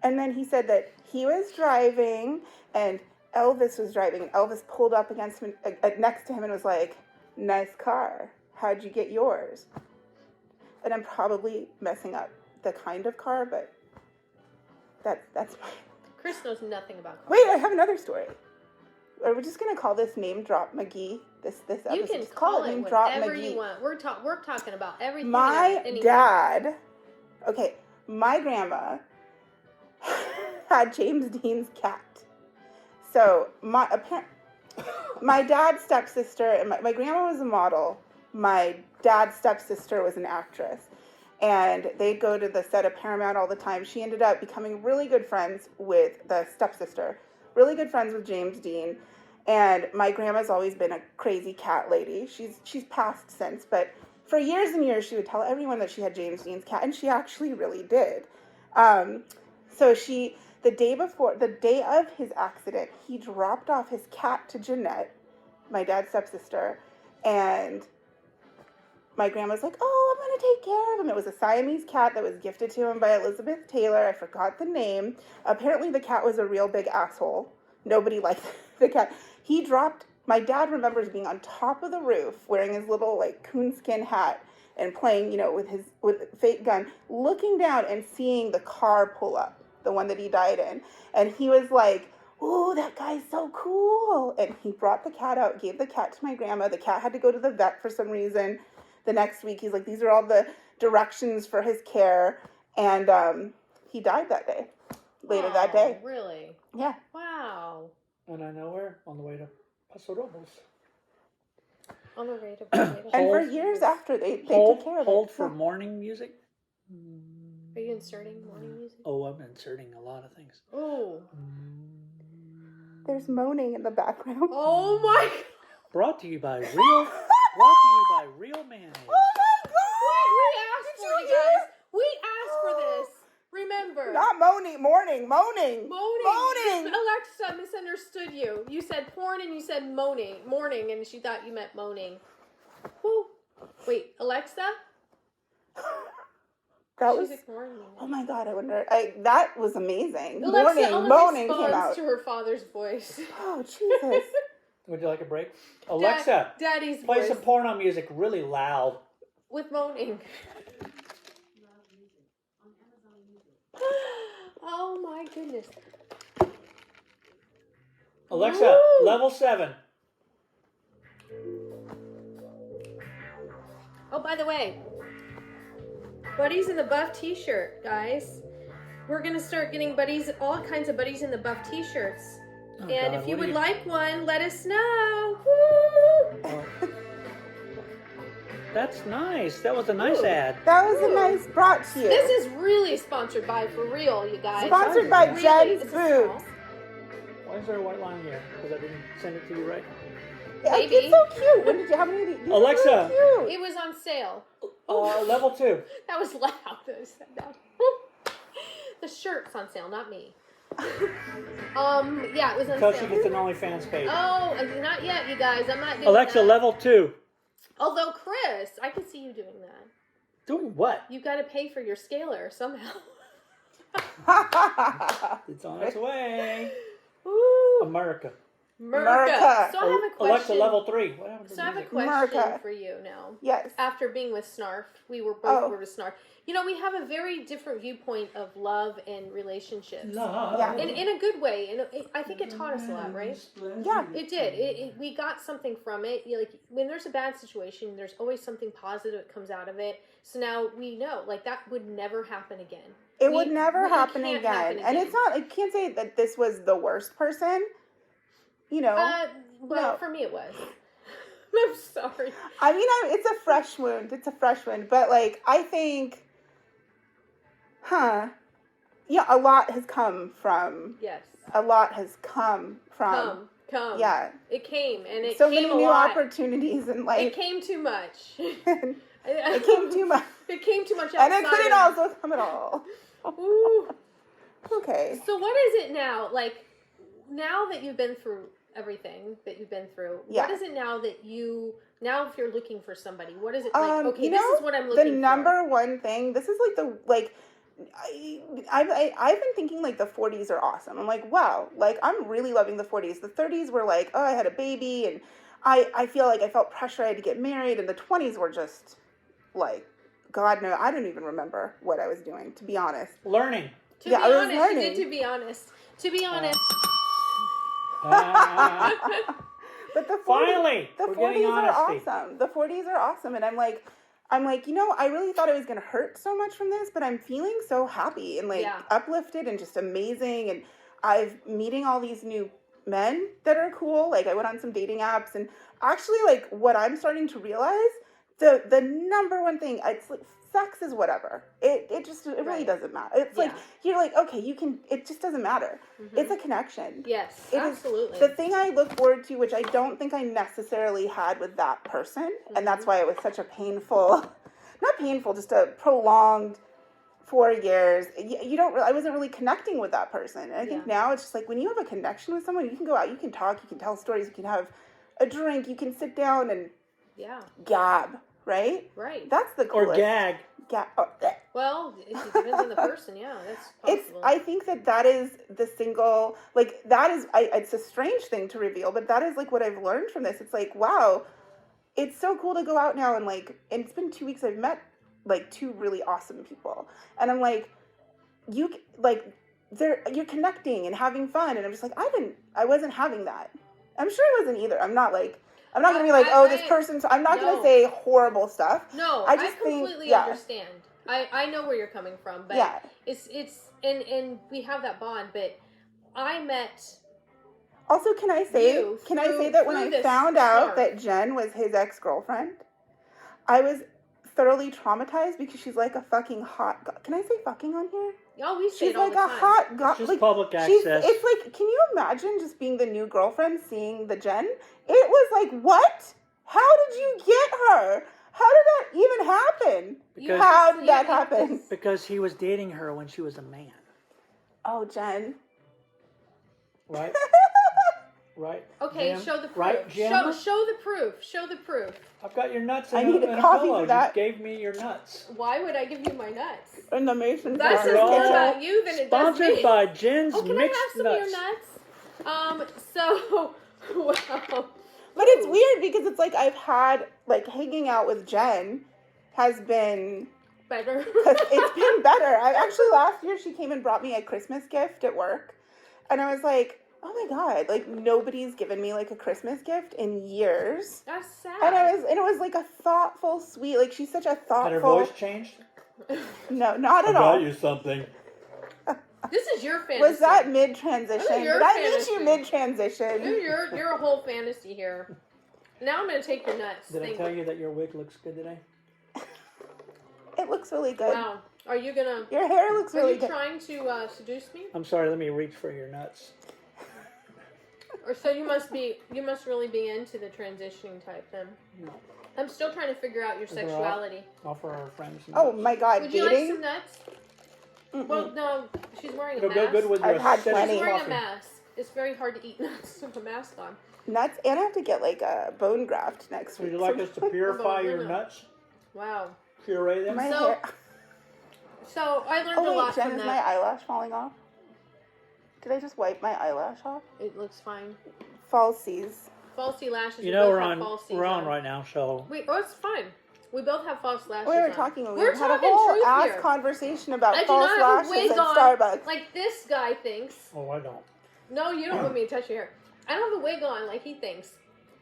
And then he said that he was driving and Elvis was driving. Elvis pulled up against him, next to him, and was like, "Nice car. How'd you get yours?" And I'm probably messing up the kind of car, but that's my. Chris knows nothing about cars. Wait, I have another story. Are we just gonna call this Name Drop McGee? This episode. You can Just call it Name Drop whatever McGee. you want. We're talking about everything. My and anything. dad. Okay, my grandma had James Dean's cat. So my dad's stepsister and my grandma was a model. My dad's stepsister was an actress. And they'd go to the set of Paramount all the time. She ended up becoming really good friends with the stepsister, really good friends with James Dean. And my grandma's always been a crazy cat lady. She's passed since, but for years and years she would tell everyone that she had James Dean's cat, and she actually really did. So the day of his accident, he dropped off his cat to Jeanette, my dad's stepsister, and my grandma's like, oh, I'm going to take care of him. It was a Siamese cat that was gifted to him by Elizabeth Taylor. I forgot the name. Apparently the cat was a real big asshole. Nobody liked the cat. He dropped, my dad remembers being on top of the roof wearing his little like coonskin hat and playing, with a fake gun, looking down and seeing the car pull up, the one that he died in. And he was like, ooh, that guy's so cool. And he brought the cat out, gave the cat to my grandma. The cat had to go to the vet for some reason. The next week, he's like, these are all the directions for his care. And he died that day, later that day. Really? Yeah. Wow. And I know where, on the way to Paso Robles. On the way to And for years after, they took care of it. Hold for Yeah. morning music. Are you inserting morning music? Oh, I'm inserting a lot of things. Oh. There's moaning in the background. Oh my God. Brought to you by Real Mayonnaise. Oh my God! We asked for it, guys. We asked for this. Remember. Not moaning, mourning, moaning. Moaning. Alexa misunderstood you. You said porn and you said morning, and she thought you meant moaning. Woo. Wait, Alexa? That She's was, ignoring me. oh my God, I wonder, that was amazing. Alexa Mourning, only moaning came responds out. to her father's voice. Oh, Jesus. Would you like a break? Alexa, Daddy's play voice. some porno music really loud. With moaning. Oh my goodness. Alexa, Woo! level 7. Oh, by the way, Buddies in the Buff t-shirt, guys. We're going to start getting all kinds of Buddies in the Buff t-shirts. Oh, And God, if you what would do like one, let us know. Woo! Oh. That's nice. That was a nice Ooh. ad. That was a nice brought to you. This is really sponsored by For Real, you guys. Sponsored by Really, Jen's this is Boobs. small. Why is there a white line here? Because I didn't send it to you right. Maybe. It's so cute. When did you, how many of these? These are Alexa. so cute. It was on sale. Level 2. That was loud that I said that. The shirt's on sale, not me. Yeah, it was on Because she sale. gets an OnlyFans page. Oh, not yet, you guys. I'm not doing Alexa, that. level 2. Although, Chris, I can see you doing that. Doing what? You've got to pay for your scaler somehow. It's on its way. Ooh, America. America. So I have a question. Alexa, level 3. What happened to So I have a music? question America. for you now. Yes. After being with Snarf, we were both Oh. were with Snarf. You know, we have a very different viewpoint of love and relationships. Love. Yeah. In a good way. And I think it taught us a lot, right? Yeah. It did. We got something from it. Like when there's a bad situation, there's always something positive that comes out of it. So now we know, like that would never happen again. It would never happen can't again. happen And it's not, I can't say that this was the worst person. You know. Well, No. for me it was. I'm sorry. I mean, it's a fresh wound. It's a fresh wound. But, like, I think, a lot has come from. Yes. A lot has come from. Come. Yeah. It came, and it So came many a new lot. opportunities in life. It came too much. It came too much. It came too much outside. And it couldn't also come at all. Ooh. Okay. So what is it now? Like, now that you've been through everything that you've been through, Yeah. what is it now that now if you're looking for somebody, what is it like, okay, You this know, is what I'm looking for. The number one thing, this is I've been thinking like the 40s are awesome. I'm like, wow, like I'm really loving the 40s. The 30s were like, oh, I had a baby and I feel like I felt pressure I had to get married, and the 20s were just like, God no, I don't even remember what I was doing, to be honest. Learning. To Yeah, be I was honest, learning. you did, to be honest. To be honest. But the 40s, Finally, the we're 40s getting are honesty. awesome. The 40s are awesome, and I'm like, I really thought I was gonna hurt so much from this, but I'm feeling so happy and like Yeah. uplifted and just amazing. And I've meeting all these new men that are cool. Like I went on some dating apps, and actually, like what I'm starting to realize, the number one thing, it's like sex is whatever. It really Right. doesn't matter. It's like you're like, okay, it just doesn't matter. Mhm. It's a connection. Yes, It is absolutely. the thing I look forward to, which I don't think I necessarily had with that person, and that's why it was such a not painful, just a prolonged 4 years. I wasn't really connecting with that person. And I think now it's just like when you have a connection with someone, you can go out, you can talk, you can tell stories, you can have a drink, you can sit down and Yeah. gab right? Right. That's the Or coolest. gag. Well, it depends on the person. Yeah, that's possible. I think that is the single, like, that is, it's a strange thing to reveal, but that is, like, what I've learned from this. It's like, wow, it's so cool to go out now and, like, and it's been 2 weeks, I've met, like, 2 really awesome people. And I'm like, you're connecting and having fun. And I'm just like, I wasn't having that. I'm sure I wasn't either. I'm not going to be like, this person's, I'm not going to say horrible stuff. No, I just completely understand. I know where you're coming from, but yeah. it's and we have that bond, but I met. Also, can I say that when I found out that Jen was his ex-girlfriend, I was thoroughly traumatized because she's like a fucking hot. Can I say fucking on here? Oh, we say she's it all like the a time. hot guy. Just like, public access. It's like, can you imagine just being the new girlfriend, seeing the Jen? It was like, what? How did you get her? How did that even happen? How did that happen? Because he was dating her when she was a man. Oh, Jen. Right? Right? Okay, Jim? show the proof. Right, Jim? Show the proof. Show the proof. I've got your nuts in I need a coffee pillow. for that. You gave me your nuts. Why would I give you my nuts? In the Mason That says jar. more about you than it does me. Sponsored by Jen's can Mixed I have some Nuts. of your nuts? So, wow. But it's weird because it's like I've had, like, hanging out with Jen has been better. it's been better. Last year she came and brought me a Christmas gift at work. And I was like, oh my God, like, nobody's given me, like, a Christmas gift in years. That's sad. And it was like a thoughtful, sweet, like, she's such a thoughtful. Had her voice changed? No, not at all. I got you something. This is your fantasy. Was that mid-transition? Did I meet you mid-transition? You're a whole fantasy here. Now I'm going to take your nuts. Did I tell you that your wig looks good today? It looks really good. Wow. Are you going to... Your hair looks really good. Are you trying to seduce me? I'm sorry, let me reach for your nuts. Or so you must really be into the transitioning type then. No. I'm still trying to figure out your sexuality. Offer our friends nuts. Oh my God, Would dating? you like some nuts? Mm-mm. Well, no, she's wearing a mask. It'll go good with your I've had plenty. She's wearing coffee. a mask. It's very hard to eat nuts with a mask on. Nuts, and I have to get, like, a bone graft next week. Would you like us to purify your nuts? Wow. Puree them? My So- hair. So I learned a lot Jen, from is my that. eyelash falling off? Did I just wipe my eyelash off? It looks fine. Falsies. Falsy lashes. You know we we're both have on falsies we're on right now, so It's fine. We both have false lashes. We were on. talking. We We're had a talking whole truth ass here. conversation about I do false not have a lashes wig at on Starbucks. like this guy thinks. oh I don't. No, you don't want me to touch your hair. I don't have a wig on like he thinks,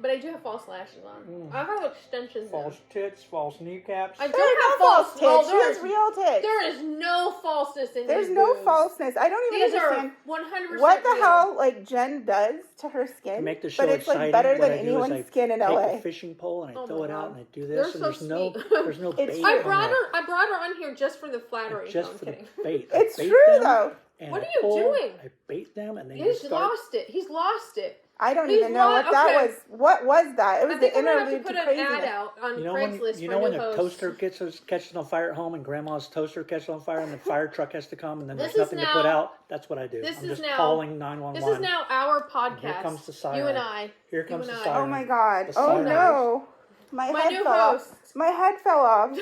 but I do have false lashes on. I have extensions. False tits, false kneecaps. I There don't are have no false false. tits. No, She has real tits. there is no falseness in There's these no boobs. falseness. I don't even These are understand 100% what the real. hell, like, Jen does to her skin. To make the show but it's exciting, like better what than I do is anyone's I skin in take LA. a fishing pole and I Oh throw my it out God. and I do They're this so and there's no sweet. there's no It's bait. I on brought there. her on here just for the flattery. Just no, I'm for the kidding. bait. It's I bait true, them, though. and What I are you pull, doing? I bait them and then you He's start. lost it. He's lost it. I don't He's even know what that okay. was. What was that? It was I think the I'm gonna have to interlude put to an craziness. ad out on You know Craigslist when, you for know when new the hosts. toaster catches on fire at home and grandma's toaster catches on fire and the fire truck has to come and then This there's is nothing to put now- out? That's what I do. this I'm is just now- calling 911. This is now our podcast. Here comes the siren. You and I. Here comes you the and I. siren. Oh my God. The Oh siren. no. My My head new fell off. host. My head fell off.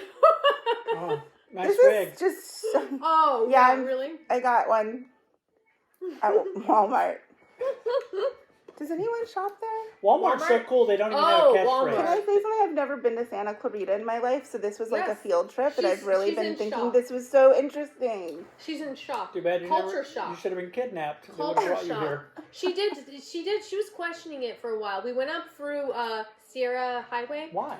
Oh, nice This wig. is just. Oh, Yeah, yeah, really? I got one at Walmart. Does anyone shop there? Walmart's so Walmart? cool they don't even Oh, have a Walmart. Can I catchphrase. say something? I've never been to Santa Clarita in my life, so this was like a Yes. field trip, and She's- I've really she's been in thinking shock. this was so interesting. She's in shock. Too bad you Culture never. shock. You should have been kidnapped. They would have Culture brought you shock. here. She did. She was questioning it for a while. We went up through Sierra Highway Why?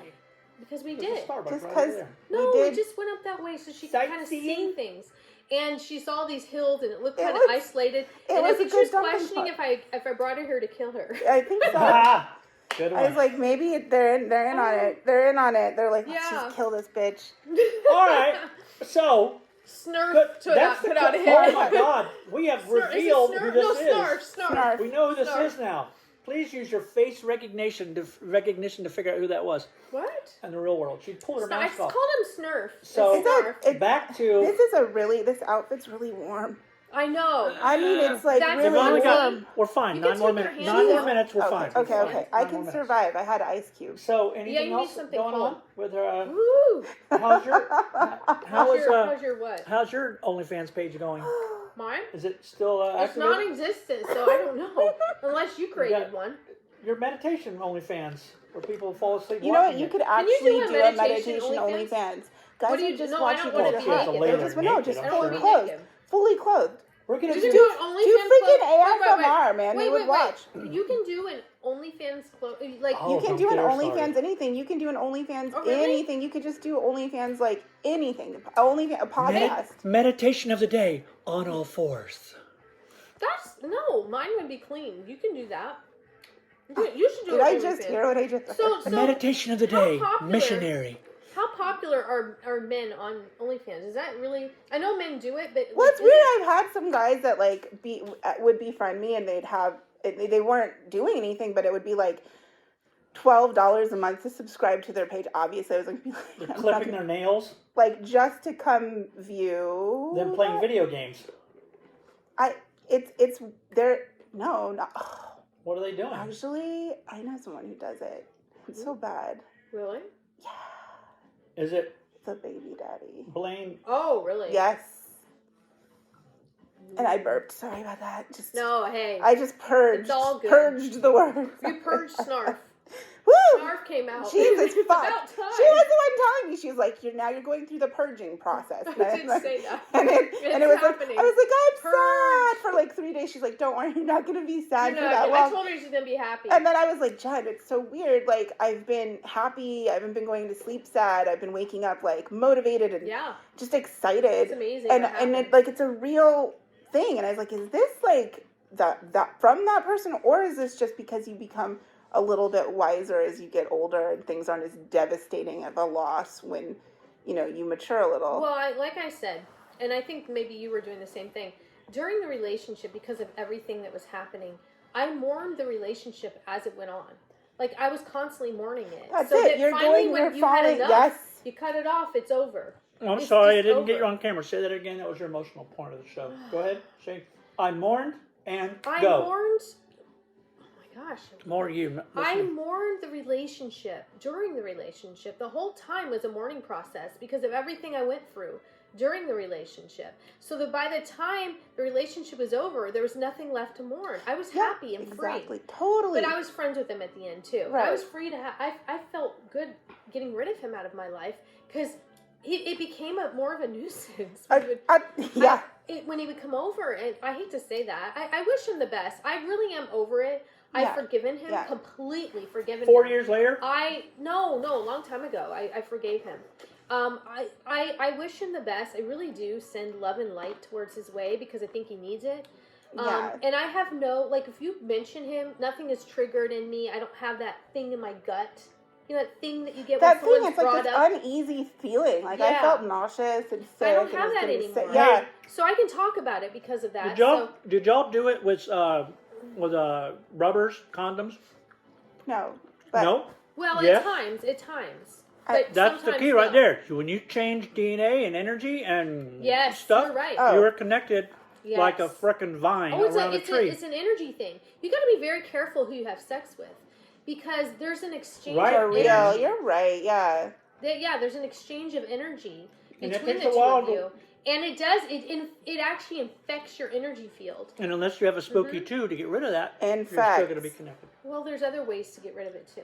because we There's a did. Starbucks Just right 'cause- over there. No, We we did. just went up that way so she could kind of see Sightseeing? things. And she saw these hills, and it looked It kind of was- isolated. it And I was a think she good was dumping questioning spot. if I brought her here to kill her. I think so. Ah, good I one. was like, maybe they're in on it. They're in on it. They're like, let's Yeah. just kill this bitch. All right. So, Snurf good. put out a hit. Oh my God, we have Snurf. Is it revealed snurf? who this No, is. snarf. Snarf. We know who this Snarf. is now. Please use your face recognition to figure out who that was What? in the real world. She pulled her I mask called off. him Snurf. So- It's Snarf. It's a- Back to This outfit's really warm. I know. I mean, it's like That's We've really only got, warm. we're fine. You can 9 more take your minutes. hands 9 more out. minutes, we're Okay, fine. okay, We're okay. fine. I 9 more can minutes. survive. I had ice cubes. So, Yeah, anything you need else something going cold. on with Woo! how's your How's your what? how's your OnlyFans page going? Mine? Is it still It's active? non-existent, so I don't know. Unless you created one. Your meditation OnlyFans, where people fall asleep. You know what? watching You it. could Can you actually do a do a meditation meditation OnlyFans? OnlyFans. Guys What do are you just no, I watching don't their want to Well, be if it's a naked. later They're just no, naked, just I'm I don't fully want to sure. be clothed. naked. Fully clothed. We're gonna You do. can do an OnlyFans. Do freaking clothes- ASMR, man. They would watch. You can do an OnlyFans clothes. Like Oh, You can don't do an get her OnlyFans started. anything. You can do an OnlyFans Oh, really? anything. You could just do OnlyFans like anything. OnlyFans a podcast. Meditation of the day on all fours. that's no. Mine would be clean. You can do that. You should do Did an I OnlyFans. just hear what I just? So A meditation of the how day, popular- missionary. How popular are men on OnlyFans? Is that really? I know men do it, but Well, it's is weird. it- I've had some guys that like would befriend me, and they'd have they weren't doing anything, but it would be like $12 a month to subscribe to their page. Obviously, I was like, They're I'm not clipping gonna- their nails, like just to come view. then playing video games. It's there. No, not. Oh, What are they doing? actually, I know someone who does it. It's so bad. really? Yeah, Is it it's a baby daddy. Blaine? Oh, really? Yes. And I burped. Sorry about that. Just No, hey. I just purged. It's all good. Purged the words. You purged Snarf. Woo! Snarf came out. Jesus It's fuck. about time. She was the one telling me. She was like, "You're going through the purging process." I And I did was like- say that. And It's it was happening. like, I was like, "I'm Purge. sad" for like 3 days. She's like, "Don't worry, you're not gonna be sad You for know, that I long." told her she's gonna be happy. And then I was like, "Jen, it's so weird. Like I've been happy. I haven't been going to sleep sad. I've been waking up like motivated and yeah, just excited." it's amazing. And what and happened. it, like it's a real thing. And I was like, "Is this like that from that person, or is this just because you become a little bit wiser as you get older and things aren't as devastating of a loss when you mature a little?" Well, like I said, and I think maybe you were doing the same thing during the relationship because of everything that was happening. I mourned the relationship as it went on. Like I was constantly mourning it. That's so it. that You're finally going. when You're you had falling. enough, Yes. you cut it off. It's over. Oh, I'm It's sorry, I just didn't get you over. on camera. Say that again. That was your emotional part of the show. Go ahead, say. I mourned and I go. mourned. Oh my gosh. More you. I listening. mourned the relationship during the relationship. The whole time was a mourning process because of everything I went through during the relationship. So that by the time the relationship was over, there was nothing left to mourn. I was happy and free. Exactly. Totally. But I was friends with him at the end too. Right. I was free to have. I felt good getting rid of him out of my life because it became more of a nuisance. Yeah. When he would come over, and I hate to say that, I wish him the best. I really am over it. I've Yeah. forgiven him, Yeah. completely forgiven 4 him. years later. No, a long time ago. I forgave him. I wish him the best. I really do send love and light towards his way because I think he needs it. Yeah. And I have if you mention him, nothing is triggered in me. I don't have that thing in my gut. You know, that thing that you get That when thing, someone's it's like brought this up. uneasy feeling. Like I Yeah. felt nauseous and sick. I don't and have was that getting anymore. sick. Yeah. So I can talk about it because of that. Did y'all do it with rubbers, condoms? No. But No. Well, Yeah. at times. I- But That's the sometimes key right no. there. When you change DNA and energy and Yes, stuff, you're right. Oh. you're connected Yes. like a frickin' vine Oh, around a tree. it's an energy thing. You got to be very careful who you have sex with because there's an exchange Right. for of real. energy. You're right. Yeah. There's an exchange of energy And it between takes the a two while of to- you, and it actually infects your energy field. And unless you have a Mm-hmm. spooky too to get rid of that, In you're fact. still going to be connected. Well, there's other ways to get rid of it too.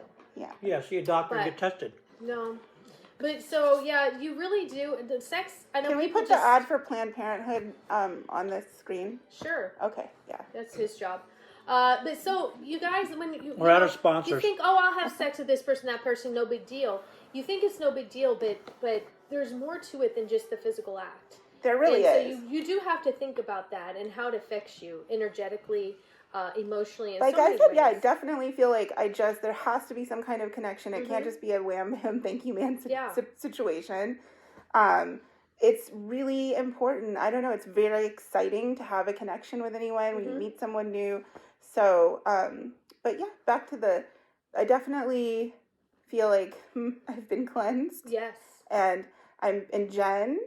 Yeah, see a doctor and But- get tested. No, but so yeah, you really do the sex. I know Can we people put the just ad for Planned Parenthood on this screen? sure. Okay. Yeah. That's his job. But so you guys, when We're out of you sponsors. think, oh, I'll have sex with this person, that person, no big deal. You think it's no big deal, but there's more to it than just the physical act. There really and is. So you do have to think about that and how it affects you energetically, emotionally, and Like so I many said, yeah, I ways. definitely feel like there has to be some kind of connection. It can't Mhm. just be a wham bam thank you man Yeah. situation. It's really important. I don't know. It's very exciting to have a connection with anyone when you Mhm. meet someone new. So, but yeah, back to I definitely feel like I've been cleansed, Yes. and and Jen,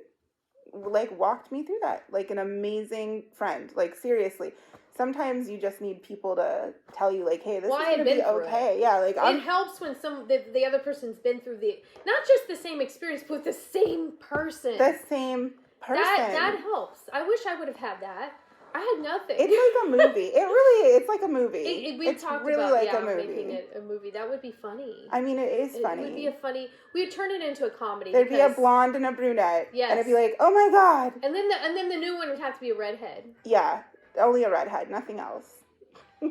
like walked me through that, like an amazing friend. Like seriously, sometimes you just need people to tell you, like, hey, this Well, is I had gonna be been through okay. Yeah, like It helps when the other person's been through not just the same experience, but the same person. the same person. That helps. I wish I would have had that. I had nothing. It's like a movie. It's like a movie. We've it's talked really about like a movie. making it a movie. That would be funny. I mean, it is funny. It would be we would turn it into a comedy. There'd be a blonde and a brunette. Yes. And it'd be like, oh my god. And then the new one would have to be a redhead. Yeah, only a redhead, nothing else.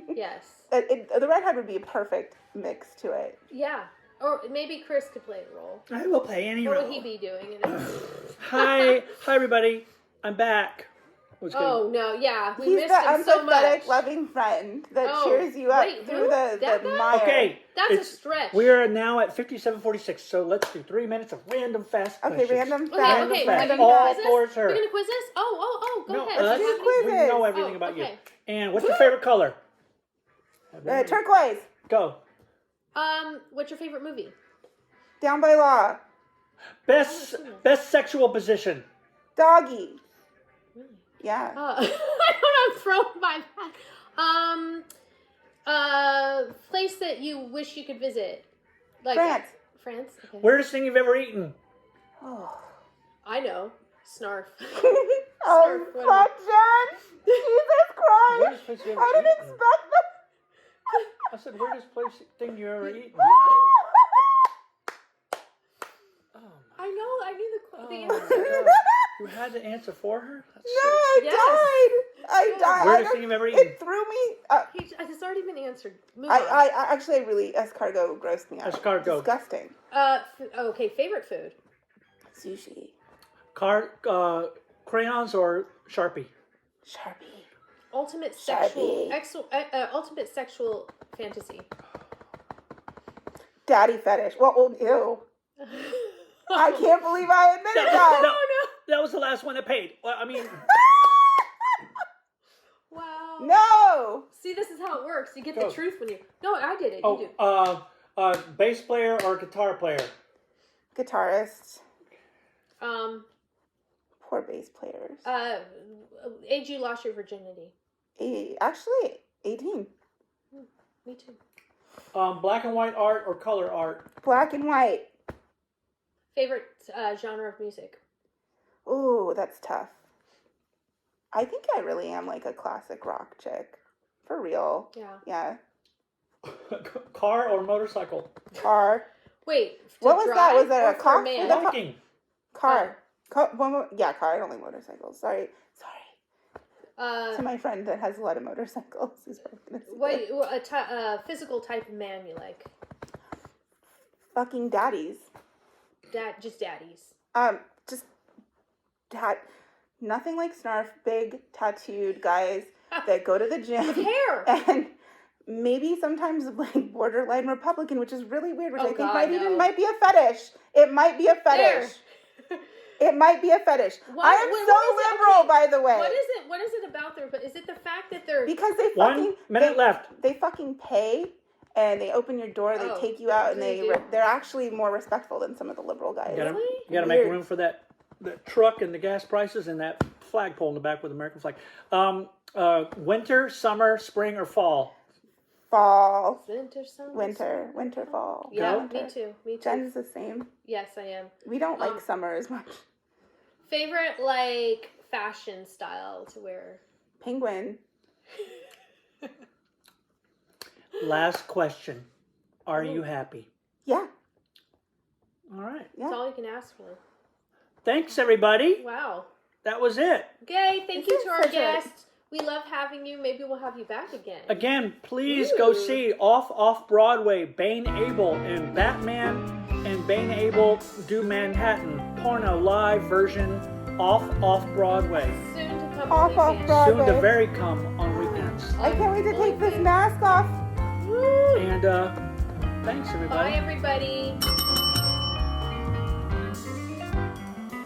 Yes. The redhead would be a perfect mix to it. Yeah. Or maybe Chris could play the role. I will play any What role. would he be doing in it? Hi everybody. I'm back. Oh no, yeah, we He's missed the him so much. empathetic, loving friend that cheers you up through That guy? the mire. Okay. That's a stretch. We are now at 57:46, so let's do 3 minutes of random fast questions. Random Okay, fast. okay. Random All fast. towards her. You're gonna quiz us? Oh, go ahead. Us, do Have any- quizzes. we know everything about you. okay. And what's your favorite color? Turquoise. Go. What's your favorite movie? Down by Law. Best sexual position. Doggy. Really? Yeah. I'm thrown by that. Place that you wish you could visit. Like France. France? Okay. Weirdest thing you've ever eaten? Oh. I know. Snarf. Oh, Snarf, fuck, Jen. Jesus Christ. Weirdest place you ever I didn't eaten? expect that. I said weirdest thing you ever eaten. Oh my. I know. I knew the Oh, answer. God. You had to answer for her? That's No, I Yes. died. I Yes. died. Weirdest thing you've ever eaten? It threw me. It's already been answered. Move on. I actually really escargot grossed me out. Escargot. Disgusting. Okay, favorite food. Sushi. Crayons or Sharpie? Sharpie. Ultimate Sharpie. ultimate sexual fantasy. Daddy fetish. Well, ew. I can't believe I admitted that. That was the last one that paid. Well, I mean, Wow. No. See, this is how it works. You get Go. the truth when you. No, I did it. You do. Bass player or guitar player? Guitarist. Um. Poor bass players. Age you lost your virginity. Actually, 18. Me too. Black and white art or color art? Black and white. Favorite genre of music. Ooh, that's tough. I think I really am like a classic rock chick. For real. Yeah. Yeah. Car or motorcycle? Car. Wait. What was that? Was it a car? car? Man? The- Walking. Car. Yeah, car. I don't like motorcycles. Sorry. To Uh, my friend that has a lot of motorcycles. Who's probably gonna see this. what physical type of man you like? Fucking daddies. Just daddies. Just nothing like Snarf. Big tattooed guys that go to the With gym hair. and maybe sometimes like borderline Republican, which is really weird. Which I think might be a fetish. It might be a fetish. It might be a fetish. I am so liberal, by the way. What is it? What is it about their? Is it the fact that they're Because they 1 minute left. They fucking pay and they open your door. They take you out, and they're actually more respectful than some of the liberal guys. You gotta make room for that truck and the gas prices and that flagpole in the back with the American flag. Winter, summer, spring, or fall? Fall. winter, summer, Winter, fall. Yeah, Winter. me too. Me too. Jen's the same. Yes, I am. We don't like summer as much. Favorite like fashion style to wear. Penguin. Last question. Are you happy? Yeah. All right. Yeah. That's all you can ask for. Thanks, everybody. Wow. That was it. Okay, thank This you is to our such a- guest. We love having you. Maybe we'll have you back again. Again, please go see off Broadway, Bain Able and Batman and Bain Able Do Manhattan porno live version off Broadway. Soon to come. Off Broadway. Soon to very come on weekends. I can't wait to take this mask off. Woo. And thanks, everybody. Bye, everybody.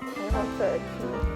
I have to